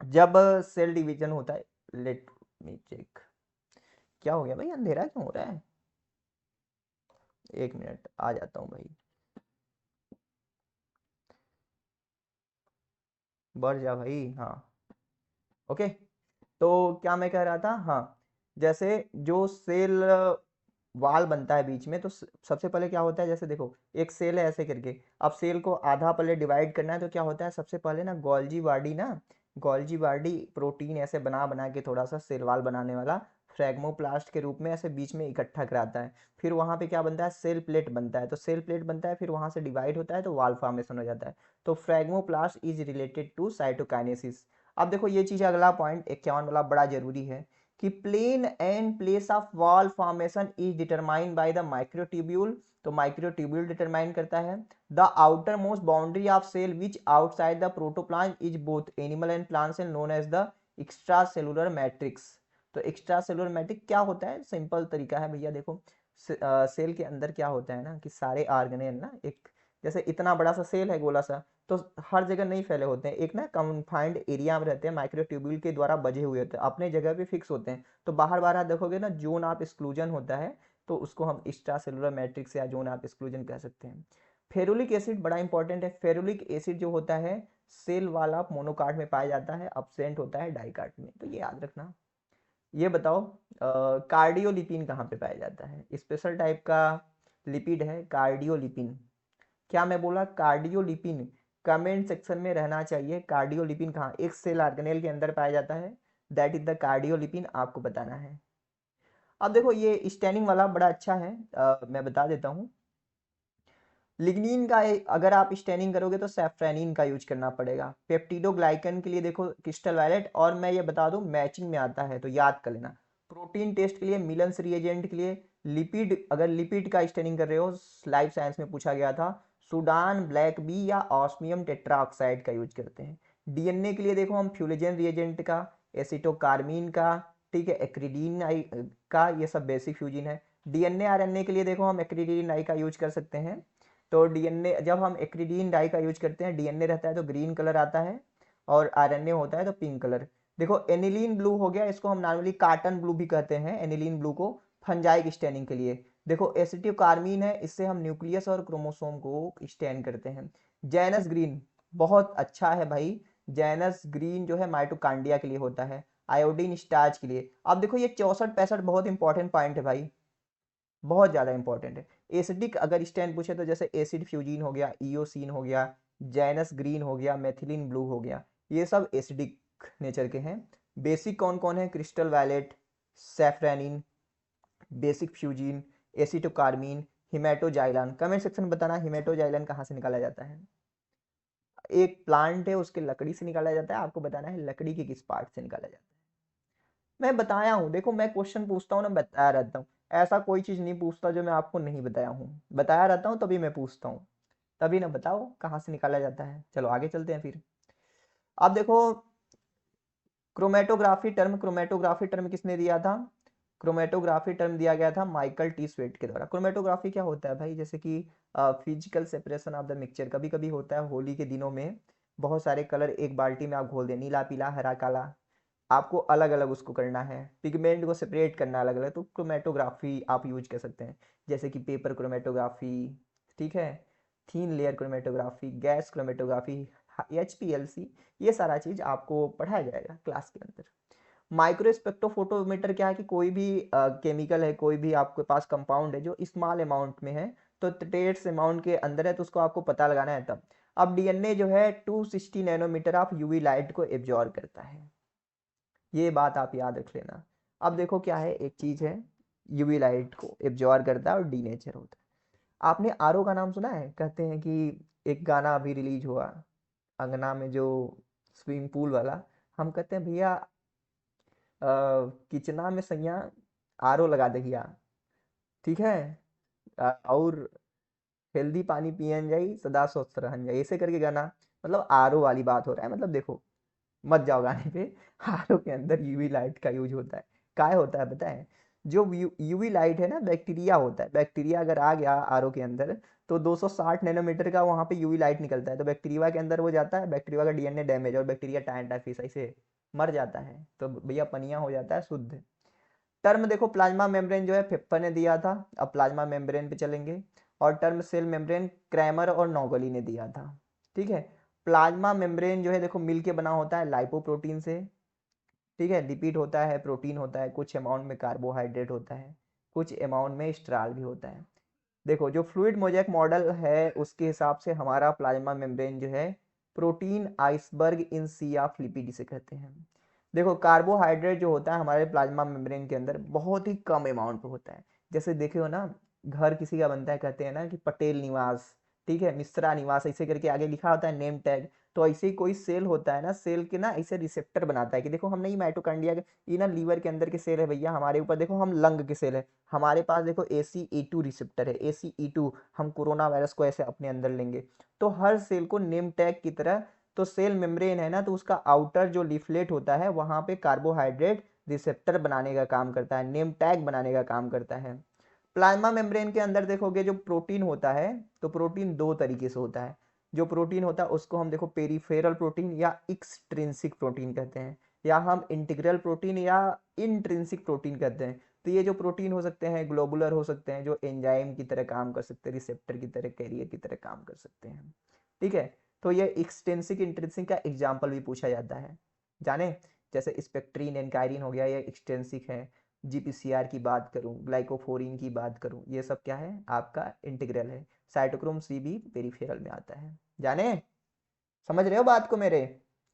जब सेल डिवीजन होता है, लेट मी चेक, क्या हो गया भाई, अंधेरा क्यों हो रहा है, एक मिनट आ जाता हूँ भाई, बढ़ जा भाई, हाँ ओके। तो क्या मैं कह रहा था, हाँ, जैसे जो सेल वाल बनता है बीच में, तो सबसे पहले क्या होता है, जैसे देखो एक सेल है ऐसे करके, अब सेल को आधा पहले डिवाइड करना है तो क्या होता है, सबसे पहले ना गोल्जी बॉडी ना, गोल्जी बॉडी प्रोटीन ऐसे बना बना के थोड़ा सा सेल वाल बनाने वाला फ्रैगमोप्लास्ट के रूप में ऐसे बीच में इकट्ठा कराता है। फिर वहां पे क्या बनता है, सेल प्लेट बनता है, तो सेल प्लेट बनता है, फिर वहां से डिवाइड होता है तो वाल फॉर्मेशन हो जाता है। तो फ्रैगमोप्लास्ट इज रिलेटेड टू साइटोकाइनेसिस। अब देखो ये चीज अगला पॉइंट 51 वाला बड़ा जरूरी है कि plane and place of wall formation is determined by the microtubule, तो माइक्रोट्यूब्यूल डिटरमाइन करता है। The outer most boundary of cell which outside the protoplasm is both animal and plant cell known as the extra cellular matrix. तो extra cellular matrix क्या होता है, simple तरीका है भैया, देखो सेल के अंदर क्या होता है ना कि सारे ऑर्गेनेल ना, एक जैसे इतना बड़ा सा सेल है गोला सा, तो हर जगह नहीं फैले होते हैं, एक ना कन्फाइंड एरिया में रहते हैं, माइक्रोट्यूब्यूल के द्वारा बजे हुए होते हैं, अपने जगह पे फिक्स होते हैं। तो बाहर बाहर आप देखोगे ना जोन ऑफ एक्सक्लूजन होता है, तो उसको हम एक्स्ट्रा सेलुलर मैट्रिक्स या जोन ऑफ एक्सक्लूजन कह सकते हैं। फेरुलिक एसिड बड़ा इंपॉर्टेंट है, फेरुलिक एसिड जो होता है सेल वाला मोनोकार्ड में पाया जाता है, अब्सेंट होता है डाइकार्ड में, तो ये याद रखना। ये बताओ कार्डियोलिपिन कहाँ पे पाया जाता है, स्पेशल टाइप का लिपिड है कार्डियोलिपिन। क्या मैं बोला, कार्डियोलिपिन, कमेंट सेक्शन में रहना चाहिए, कार्डियोलिपिन कहाँ एक सेल ऑर्गेनेल के अंदर पाया जाता है, दैट इज द कार्डियोलिपिन, आपको बताना है। अब देखो ये स्टेनिंग वाला बड़ा अच्छा है, मैं बता देता हूँ। लिग्निन का अगर आप स्टेनिंग करोगे तो सेफ्रेनिन का यूज करना पड़ेगा। पेप्टिडोग्लाइकन के लिए देखो क्रिस्टल वायलेट, और मैं ये बता दूं मैचिंग में आता है तो याद कर लेना। प्रोटीन टेस्ट के लिए मिलन्स रिएजेंट के लिए, लिपिड अगर लिपिड का स्टेनिंग कर रहे हो, लाइफ साइंस में पूछा गया था, सूडान ब्लैक बी या ऑस्मियम टेट्राऑक्साइड का यूज करते हैं। डीएनए के लिए देखो हम फ्यूलेजन रिएजेंट का, एसिटोकार्मीन का, ठीक है, एक्रीडीन आई का, ये सब बेसिक फ्यूजिन है। डीएनए आरएनए के लिए देखो हम एक्रीडीन आई का यूज कर सकते हैं। तो डीएनए जब हम एक्रीडीन डाई का यूज करते हैं, डीएनए रहता है तो ग्रीन कलर आता है, और आरएनए होता है तो पिंक कलर। देखो एनिलीन ब्लू हो गया, इसको हम नॉर्मली कार्टन ब्लू भी कहते हैं, एनिलीन ब्लू को फंजाइक स्टेनिंग के लिए। देखो एसिटिव कार्मीन है, इससे हम न्यूक्लियस और क्रोमोसोम को स्टेन करते हैं। जैनस ग्रीन बहुत अच्छा है भाई, जैनस ग्रीन जो है माइटोकांड्रिया के लिए होता है। आयोडीन स्टार्च के लिए। अब देखो ये 64 65 बहुत इंपॉर्टेंट पॉइंट है भाई, बहुत ज़्यादा इंपॉर्टेंट है। एसिडिक अगर स्टैंड पूछे तो जैसे एसिड फ्यूजिन हो गया, ईओसिन हो गया, जैनस ग्रीन हो गया, मेथिलीन ब्लू हो गया, ये सब एसिडिक नेचर के हैं। बेसिक कौन कौन है, crystal violet, safranin, basic fuchsin, acetocarmine, haematoxylin. Comment section में बताना हिमेटोजाइलान कहाँ से निकाला जाता है। एक प्लांट है उसके लकड़ी से निकाला जाता है, आपको बताना है लकड़ी के किस पार्ट से निकाला जाता है। मैं बताया हूँ, देखो मैं क्वेश्चन पूछता हूँ ना, बताया रहता हूँ, ऐसा कोई चीज नहीं पूछता जो मैं आपको नहीं बताया हूँ, बताया रहता हूँ तभी मैं पूछता हूँ। तभी ना बताओ कहाँ से निकाला जाता है, चलो आगे चलते हैं फिर। अब देखो क्रोमेटोग्राफी टर्म, क्रोमेटोग्राफी टर्म किसने दिया था, क्रोमेटोग्राफी टर्म दिया गया था माइकल टी स्वेट के द्वारा। क्रोमेटोग्राफी क्या होता है भाई, जैसे कि physical separation of the mixture, कभी कभी होता है होली के दिनों में बहुत सारे कलर एक बाल्टी में आप घोल दें, नीला पीला हरा काला, आपको अलग अलग उसको करना है, पिगमेंट को सेपरेट करना अलग अलग, तो क्रोमेटोग्राफी आप यूज कर सकते हैं। जैसे कि पेपर क्रोमेटोग्राफी, ठीक है, thin layer chromatography, gas chromatography, HPLC, ये सारा चीज आपको पढ़ाया जाएगा क्लास के अंदर। माइक्रो स्पेक्ट्रोफोटोमीटर क्या है कि कोई भी केमिकल है, कोई भी आपके पास कंपाउंड है जो स्मॉल अमाउंट में है, तो ट्रेस अमाउंट के अंदर है तो उसको आपको पता लगाना है तब। अब डीएनए जो है 260 नैनोमीटर ऑफ यूवी लाइट को एब्जॉर्ब करता है, ये बात आप याद रख लेना। अब देखो क्या है, एक चीज है यूवी लाइट को एब्जॉर्ब करता है और डीनेचर होता है। आपने आरओ का नाम सुना है, कहते हैं कि एक गाना अभी रिलीज हुआ अंगना में जो स्विमिंग पूल वाला, हम कहते हैं भैया किचना में सैया आरओ लगा दे भैया, ठीक है। और हेल्दी पानी पियन जाई सदा स्वस्थ रहन जाई, ऐसे करके गाना, मतलब आरओ वाली बात हो रहा है। मतलब देखो, मत जाओ गाने पे। आरओ के अंदर यूवी लाइट का यूज होता है। काय होता है पता है? जो यूवी लाइट है ना, बैक्टीरिया होता है। बैक्टीरिया अगर आ गया आरओ के अंदर, तो 260 नैनोमीटर का वहां पे यूवी लाइट निकलता है, तो बैक्टीरिया के अंदर वो जाता है, बैक्टीरिया का डीएनए डैमेज, और बैक्टीरिया टाइम टाइफिस ऐसे मर जाता है, तो भैया पनिया हो जाता है शुद्ध। टर्म देखो, प्लाज्मा मेम्ब्रेन जो है फिप्पा ने दिया था। अब प्लाज्मा मेम्ब्रेन पे चलेंगे। और टर्म सेल मेम्ब्रेन क्रैमर और नोगली ने दिया था। ठीक है। प्लाज्मा मेम्ब्रेन जो है देखो मिल के बना होता है लाइपोप्रोटीन से। ठीक है। लिपिड होता है, प्रोटीन होता है, कुछ अमाउंट में कार्बोहाइड्रेट होता है, कुछ अमाउंट में स्ट्राल भी होता है। देखो जो फ्लूइड मोज़ेक मॉडल है उसके हिसाब से हमारा प्लाज्मा मेम्ब्रेन जो है protein iceberg in sea of lipid इसे कहते हैं। देखो कार्बोहाइड्रेट जो होता है हमारे प्लाज्मा मेम्ब्रेन के अंदर बहुत ही कम अमाउंट पे होता है। जैसे देखे हो ना, घर किसी का बनता है, कहते हैं ना कि पटेल निवास, ठीक है, मिश्रा निवास, ऐसे करके आगे लिखा होता है नेम टैग। तो ऐसे ही कोई सेल होता है ना, सेल के ना ऐसे रिसेप्टर बनाता है कि देखो हम नहीं माइटोकांड्रिया के, ये ना लीवर के अंदर के सेल है भैया, हमारे ऊपर देखो हम लंग के सेल है, हमारे पास देखो ACE2 रिसेप्टर है, ACE2, हम कोरोना वायरस को ऐसे अपने अंदर लेंगे। तो हर सेल को नेम टैग की तरह, तो सेल मेम्ब्रेन है ना, तो उसका आउटर जो लीफलेट होता है वहां पे कार्बोहाइड्रेट रिसेप्टर बनाने का काम करता है, नेम टैग बनाने का काम करता है। प्लाज्मा मेम्ब्रेन के अंदर देखोगे जो प्रोटीन होता है, तो प्रोटीन दो तरीके से होता है। जो प्रोटीन होता है उसको हम देखो पेरिफेरल प्रोटीन या एक्सट्रिंसिक प्रोटीन कहते हैं, या हम इंटीग्रल प्रोटीन या इंट्रिंसिक प्रोटीन कहते हैं। तो ये जो प्रोटीन हो सकते हैं ग्लोबुलर हो सकते हैं, जो एंजाइम की तरह काम कर सकते हैं, रिसेप्टर की तरह, कैरियर की तरह काम कर सकते हैं। ठीक है। तो ये एक्सटेंसिक इंट्रिंसिक का एग्जाम्पल भी पूछा जाता है, जाने, जैसे स्पेक्ट्रीन एनकायरिन हो गया, ये एक्सटेंसिक है। GPCR की बात करूं, ग्लाइकोफोरिन की बात करूं, ये सब क्या है आपका इंटीग्रल है। साइटोक्रोम C भी पेरिफेरल में आता है, जाने। समझ रहे हो बात को मेरे,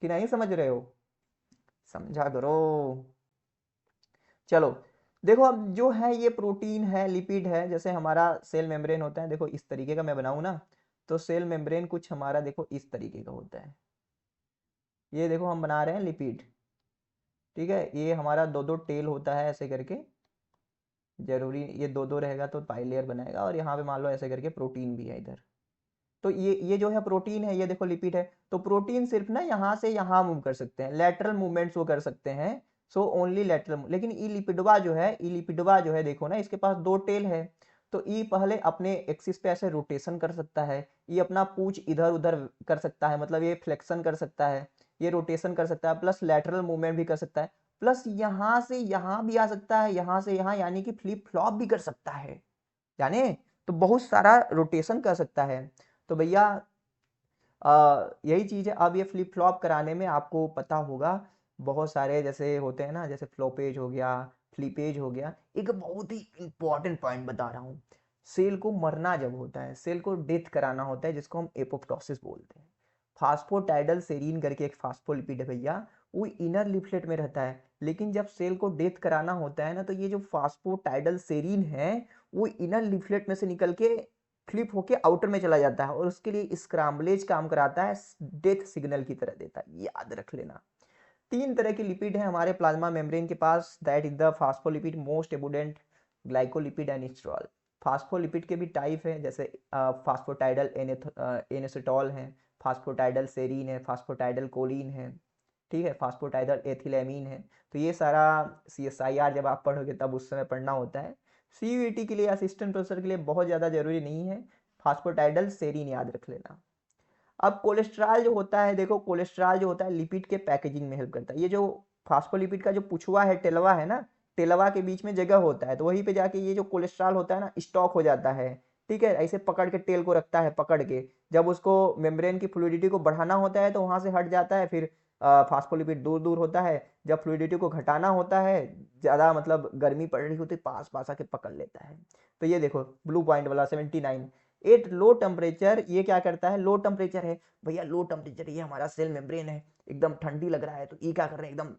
कि नहीं समझ रहे हो? समझा करो। चलो, देखो अब जो है ये प्रोटीन है, लिपिड है, जैसे हमारा सेल मेम्ब्रेन होता है, देखो इस तरीके का मैं बनाऊं ना, तो सेल मेम्ब्रेन कुछ हमारा देखो इस तरीके का होता है। ये देखो हम बना रहे हैं लिपिड। ठीक है। ये हमारा दो दो टेल होता है ऐसे करके, जरूरी ये दो दो रहेगा तो पाई लेयर बनाएगा, और यहाँ पे मान लो ऐसे करके प्रोटीन भी है इधर। तो ये जो है प्रोटीन है, ये देखो लिपिड है। तो प्रोटीन सिर्फ ना यहाँ से यहाँ मूव कर सकते हैं, लेटरल मूवमेंट्स वो कर सकते हैं। So only lateral. लेकिन ई लिपिडवा जो है देखो ना, इसके पास दो टेल है। तो ई पहले अपने एक्सिस पे ऐसे रोटेशन कर सकता है, ये अपना पूंछ इधर उधर कर सकता है, मतलब ये फ्लेक्शन कर सकता है, ये रोटेशन कर सकता है, प्लस लेटरल मूवमेंट भी कर सकता है, प्लस यहाँ से यहाँ भी आ सकता है, यहाँ से यहाँ, यानी कि फ्लिप फ्लॉप भी कर सकता है, जाने। तो बहुत सारा रोटेशन कर सकता है। तो भैया यही चीज है। अब ये फ्लिप फ्लॉप कराने में आपको पता होगा बहुत सारे जैसे होते हैं ना, जैसे फ्लोपेज हो गया, फ्लिपेज हो गया। एक बहुत ही इंपॉर्टेंट पॉइंट बता रहा हूँ, सेल को मरना जब होता है, सेल को डेथ कराना होता है, जिसको हम एपोप्टोसिस बोलते हैं। फास्फोटाइडल सेरीन करके एक फास्फोलिपिड है भैया, वो इनर लिफलेट में रहता है। लेकिन जब सेल को डेथ कराना होता है ना, तो ये जो फास्फोटाइडल सेरीन है वो इनर लिफलेट में से निकल के फ्लिप होके आउटर में चला जाता है, और उसके लिए स्क्रैम्बलेज काम कराता है, डेथ सिग्नल की तरह देता है, याद रख लेना। तीन तरह की लिपिड है हमारे प्लाज्मा मेम्ब्रेन के पास, that is the phospholipid, most abundant, glycolipid and sterol. Phospholipid के भी टाइप है, जैसे फास्फोटाइडल एनेसिटॉल है, फास्फोटाइडल सेरीन है, फास्फोटाइडल कोलिन है, ठीक है, फास्फोटाइडल एथिलेमीन है। तो ये सारा CSIR जब आप पढ़ोगे तब उस समय पढ़ना होता है। CUET के लिए, असिस्टेंट प्रोफेसर के लिए बहुत ज़्यादा जरूरी नहीं है, फास्फोटाइडल सेरीन याद रख लेना। अब कोलेस्ट्रॉल जो होता है, देखो कोलेस्ट्रॉल जो होता है लिपिड के पैकेजिंग में हेल्प करता है। ये जो फास्फोलिपिड का जो पुछवा है, टेलवा है ना, टेलवा के बीच में जगह होता है, तो वहीं पे जाके ये जो कोलेस्ट्रॉल होता है ना स्टॉक हो जाता है। ठीक है। ऐसे पकड़ के टेल को रखता है, पकड़ के जब उसको मेम्ब्रेन की फ्लूइडिटी को बढ़ाना होता है तो वहां से हट जाता है, फिर फास्फोलिपिड दूर दूर होता है, जब फ्लूइडिटी को घटाना होता है, ज़्यादा मतलब गर्मी पड़ रही होती है, पास पास आके पकड़ लेता है। तो ये देखो ब्लू पॉइंट वाला 79। एट लो टेम्परेचर ये क्या करता है, लो टेम्परेचर है भैया, लो टेम्परेचर, ये हमारा सेल मेम्ब्रेन है, एकदम ठंडी लग रहा है, तो ये क्या कर रहे हैं, एकदम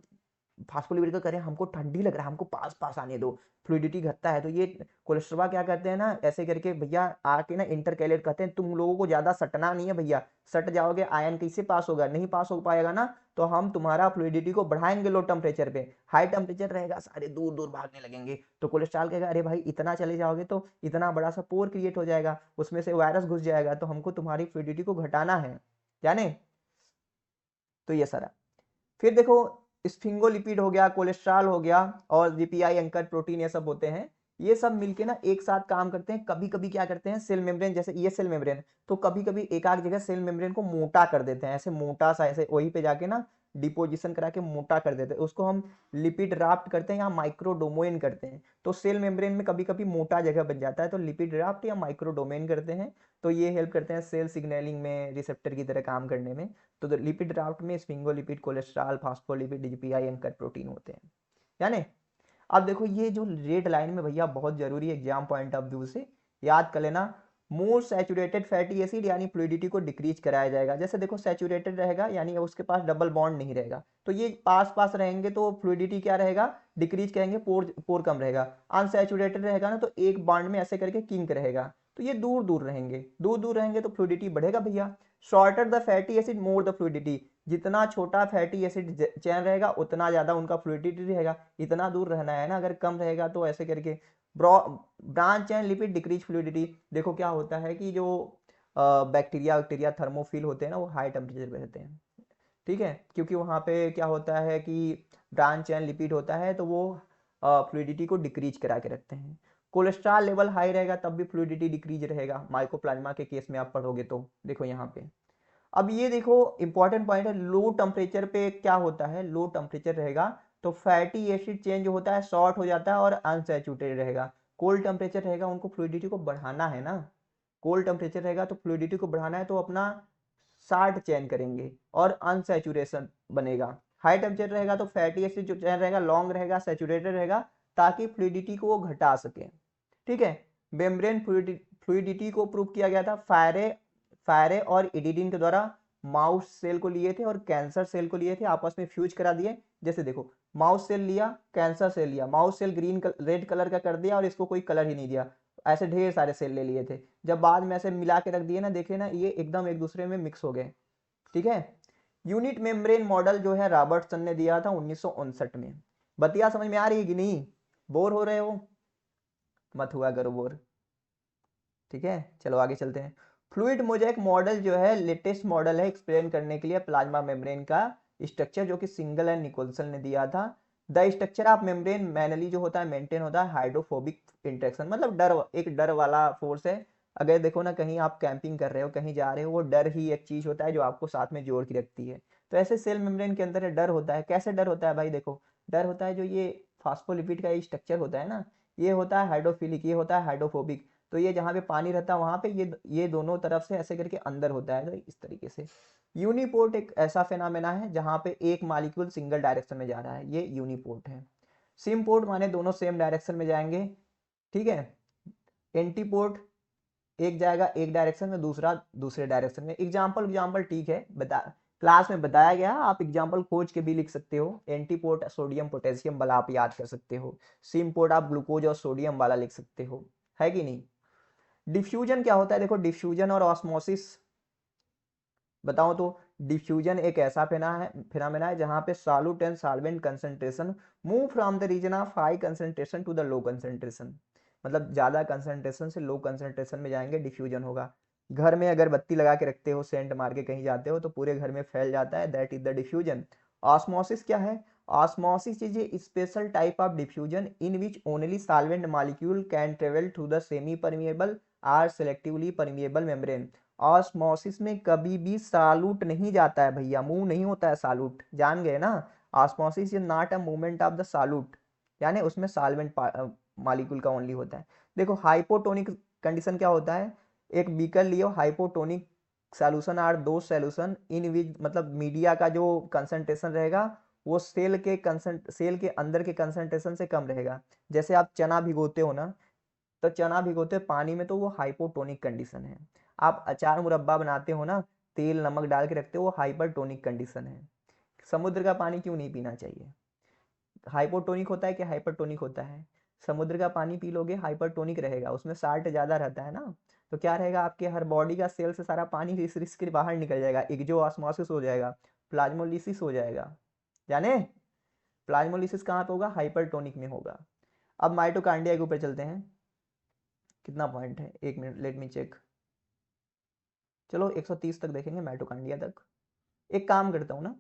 फास्फोलिपिड का करें हमको ठंडी लग रहा है, हमको पास पास आने दो, फ्लूइडिटी घटता है, तो ये कोलेस्ट्रॉल क्या करते हैं ना, ऐसे करके भैया आके ना इंटरकैलेट कहते हैं तुम लोगों को ज्यादा सटना नहीं है भैया, सट जाओगे आयन कैसे पास होगा, नहीं पास हो पाएगा ना, तो हम तुम्हारा फ्लूइडिटी को बढ़ाएंगे लो टेम्परेचर पे, हाई टेम्परेचर रहेगा सारे दूर दूर भागने लगेंगे, तो कोलेस्ट्रॉल कहेगा अरे भाई इतना चले जाओगे तो इतना बड़ा सा पोर क्रिएट हो जाएगा, उसमें से वायरस घुस जाएगा, तो हमको तुम्हारी फ्लूइडिटी को घटाना है, जाने। तो ये सारा, फिर देखो स्फिंगोलिपिड हो गया, कोलेस्ट्रॉल हो गया और जीपीआई एंकर प्रोटीन, ये सब होते हैं, ये सब मिलके ना एक साथ काम करते हैं, कभी कभी क्या करते हैं सेल मेम्ब्रेन, जैसे ये सेल मेम्ब्रेन, तो कभी कभी एक आध जगह सेल मेम्ब्रेन को मोटा कर देते हैं, ऐसे मोटा सा ऐसे वहीं पे जाके ना डिपोजिशन करा के मोटा कर देते हैं, उसको हम लिपिड राफ्ट करते हैं या माइक्रोडोमेन करते हैं, तो सेल मेम्ब्रेन में कभी कभी मोटा जगह बन जाता है, तो लिपिड राफ्ट या माइक्रोडोमेन करते हैं, तो ये हेल्प करते हैं सेल सिग्नलिंग में रिसेप्टर की तरह काम करने में। तो लिपिड राफ्ट में sphingolipid, cholesterol, phospholipid, GPI anchor protein होते हैं, यानी। अब देखो ये जो रेड लाइन में भैया बहुत जरूरी है एग्जाम पॉइंट ऑफ व्यू से, याद कर लेना, मोर सैचुरेटेड फैटी एसिड यानी फ्लूइडिटी को डिक्रीज कराया जाएगा, जैसे देखो सैचुरेटेड रहेगा यानी उसके पास डबल बॉन्ड नहीं रहेगा, तो ये पास पास रहेंगे तो फ्लूइडिटी क्या रहेगा, डिक्रीज करेंगे, पोर पोर कम रहेगा, अनसैचुरेटेड रहेगा ना तो एक बॉन्ड में ऐसे करके किंक रहेगा, तो ये दूर दूर रहेंगे, दूर दूर रहेंगे तो फ्लूइडिटी बढ़ेगा भैया। Shorter the fatty acid more the fluidity, जितना छोटा फैटी एसिड चैन रहेगा उतना ज्यादा उनका फ्लूइडिटी रहेगा, इतना दूर रहना है ना, अगर कम रहेगा तो ऐसे करके ब्रांच चैन लिपिड डिक्रीज फ्लूइडिटी, देखो क्या होता है कि जो बैक्टीरिया बैक्टीरिया थर्मोफिल होते हैं ना वो हाई टेम्परेचर पे रहते हैं, ठीक है, क्योंकि वहाँ पे क्या होता है कि ब्रांच चैन लिपिड होता है तो वो फ्लूइडिटी को डिक्रीज करा के रखते हैं। कोलेस्ट्रॉल लेवल हाई रहेगा तब भी फ्लूइडिटी डिक्रीज रहेगा, माइकोप्लाज्मा के केस में आप पढ़ोगे तो देखो यहाँ पे। अब ये देखो इंपॉर्टेंट पॉइंट है, लो टेम्परेचर पे क्या होता है, लो टेम्परेचर रहेगा तो फैटी एसिड चेंज होता है, शॉर्ट हो जाता है और अनसैचुरेटेड रहेगा, कोल्ड टेम्परेचर रहेगा उनको फ्लूइडिटी को बढ़ाना है ना, कोल्ड टेम्परेचर रहेगा तो फ्लूइडिटी को बढ़ाना है तो अपना साल्ट चेंज करेंगे और अनसैचुरेशन बनेगा, हाई टेम्परेचर रहेगा तो फैटी एसिड जो चेंज रहेगा लॉन्ग रहेगा, सैचुरेटेड रहेगा, ताकि फ्लूइडिटी को वो घटा सके, ठीक है। मेम्ब्रेन फ्लूइडिटी को प्रूव किया गया था फायरे और इडिडीन के द्वारा, माउस सेल को लिए थे और कैंसर सेल को लिए थे, आपस में फ्यूज करा दिए, जैसे देखो माउस सेल लिया, कैंसर सेल लिया, माउस सेल रेड कलर का कर दिया और इसको कोई कलर ही नहीं दिया, ऐसे ढेर सारे सेल ले लिए थे, जब बाद में ऐसे मिला के रख दिए ना, देखे ना ये एकदम एक दूसरे में मिक्स हो गए, ठीक है। यूनिट मेम्ब्रेन मॉडल जो है रॉबर्टसन ने दिया था 1959 में, बतिया समझ में आ रही है कि नहीं, बोर हो रहे हो, मत हुआ करो बोर, ठीक है। चलो आगे चलते हैं। फ्लूइड मोज़ेक मॉडल जो है लेटेस्ट मॉडल है एक्सप्लेन करने के लिए प्लाज्मा मेम्ब्रेन का स्ट्रक्चर, जो कि सिंगल एंड निकोलसन ने दिया था। The structure of membrane mainly जो होता है मेंटेन होता है हाइड्रोफोबिक इंटरेक्शन, मतलब डर, एक डर वाला फोर्स है, अगर देखो ना कहीं आप कैंपिंग कर रहे हो कहीं जा रहे हो, वो डर ही एक चीज होता है जो आपको साथ में जोड़ के रखती है, तो ऐसे सेल मेम्ब्रेन के अंदर डर होता है, कैसे डर होता है भाई, देखो डर होता है जो ये फास्फोलिपिड का स्ट्रक्चर होता है ना, ये होता है हाइड्रोफिलिक, ये होता है हाइड्रोफोबिक, तो ये जहाँ पे पानी रहता है वहां पे ये दोनों तरफ से ऐसे करके अंदर होता है, तो इस तरीके से। यूनिपोर्ट एक ऐसा फेनामेना है जहाँ पे एक मॉलिक्यूल सिंगल डायरेक्शन में जा रहा है, ये यूनिपोर्ट है। सिमपोर्ट माने दोनों सेम डायरेक्शन में जाएंगे, ठीक है। एंटीपोर्ट एक जाएगा एक डायरेक्शन में, दूसरा दूसरे डायरेक्शन में, एग्जाम्पल एग्जाम्पल ठीक है, बता क्लास में बताया गया, आप एग्जाम्पल खोज के भी लिख सकते हो, एंटीपोर्ट सोडियम पोटेशियम वाला आप याद कर सकते हो, सिमपोर्ट आप ग्लूकोज और सोडियम वाला लिख सकते हो, है कि नहीं। डिफ्यूजन क्या होता है, देखो डिफ्यूजन और ऑस्मोसिस बताओ तो, डिफ्यूजन एक ऐसा फिनोमेना है जहां पे solute and solvent concentration move from the region of high concentration to the low concentration, मतलब ज्यादा कंसंट्रेशन से लो कंसंट्रेशन में जाएंगे, डिफ्यूजन होगा। घर में अगर बत्ती लगा के रखते हो, सेंट मार के कहीं जाते हो तो पूरे घर में फैल जाता है, that is the diffusion. Osmosis क्या है, osmosis is a special type of diffusion in which only solvent molecule can travel through the semi permeable or selectively permeable membrane. Osmosis में कभी भी सालूट नहीं जाता है भैया, मूव नहीं होता है सालूट, जान गए ना, osmosis is not a movement of the solute, यानी उसमें सॉल्वेंट मॉलिक्यूल का ओनली होता है। देखो हाइपोटोनिक कंडीशन क्या होता है, एक बीकर लियो, हाइपोटोनिक सॉल्यूशन आर दो सॉल्यूशन इन विच, मतलब मीडिया का जो कंसंट्रेशन रहेगा वो सेल के अंदर के कंसंट्रेशन से कम रहेगा, जैसे आप चना भिगोते हो ना, तो चना भिगोते हो पानी में तो वो हाइपोटोनिक कंडीशन है, आप अचार मुरब्बा बनाते हो ना, तेल नमक डाल के रखते हो, वो हाइपरटोनिक कंडीशन है। समुद्र का पानी क्यों नहीं पीना चाहिए, हाइपोटोनिक होता है कि हाइपरटोनिक होता है? समुद्र का पानी पी लोगे हाइपरटोनिक रहेगा, उसमें साल्ट ज़्यादा रहता है ना, तो क्या रहेगा, आपके हर बॉडी का सेल से सारा पानी इस रिस्क के बाहर निकल जाएगा, एक्जोऑस्मोसिस हो जाएगा, प्लाज्मोलिसिस हो जाएगा। जाने प्लाज्मोलिसिस कहाँ पे होगा? हाइपरटोनिक में होगा। अब माइटोकांड्रिया के ऊपर चलते हैं। कितना पॉइंट है, एक मिनट लेट मी चेक। चलो 130 तक देखेंगे माइटोकांड्रिया तक। एक काम करता हूँ ना,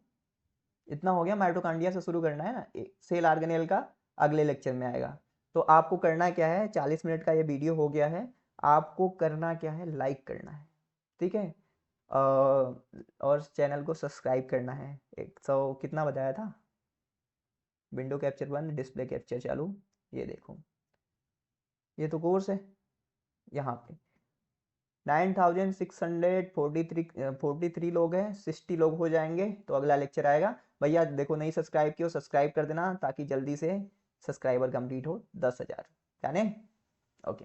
इतना हो गया, माइटोकांड्रिया से शुरू करना है ना, सेल ऑर्गेनेल का अगले लेक्चर में आएगा। तो आपको करना क्या है, 40 मिनट का ये वीडियो हो गया है, आपको करना क्या है, लाइक करना है, ठीक है, और चैनल को सब्सक्राइब करना है। 100 कितना बताया था? विंडो कैप्चर बंद, डिस्प्ले कैप्चर चालू। ये देखो, ये तो कोर्स है, यहाँ पे 9643 लोग हैं, 60 लोग हो जाएंगे तो अगला लेक्चर आएगा। भैया देखो, नहीं सब्सक्राइब किया, सब्सक्राइब कर देना ताकि जल्दी से सब्सक्राइबर कंप्लीट हो 10,000, जाने। ओके।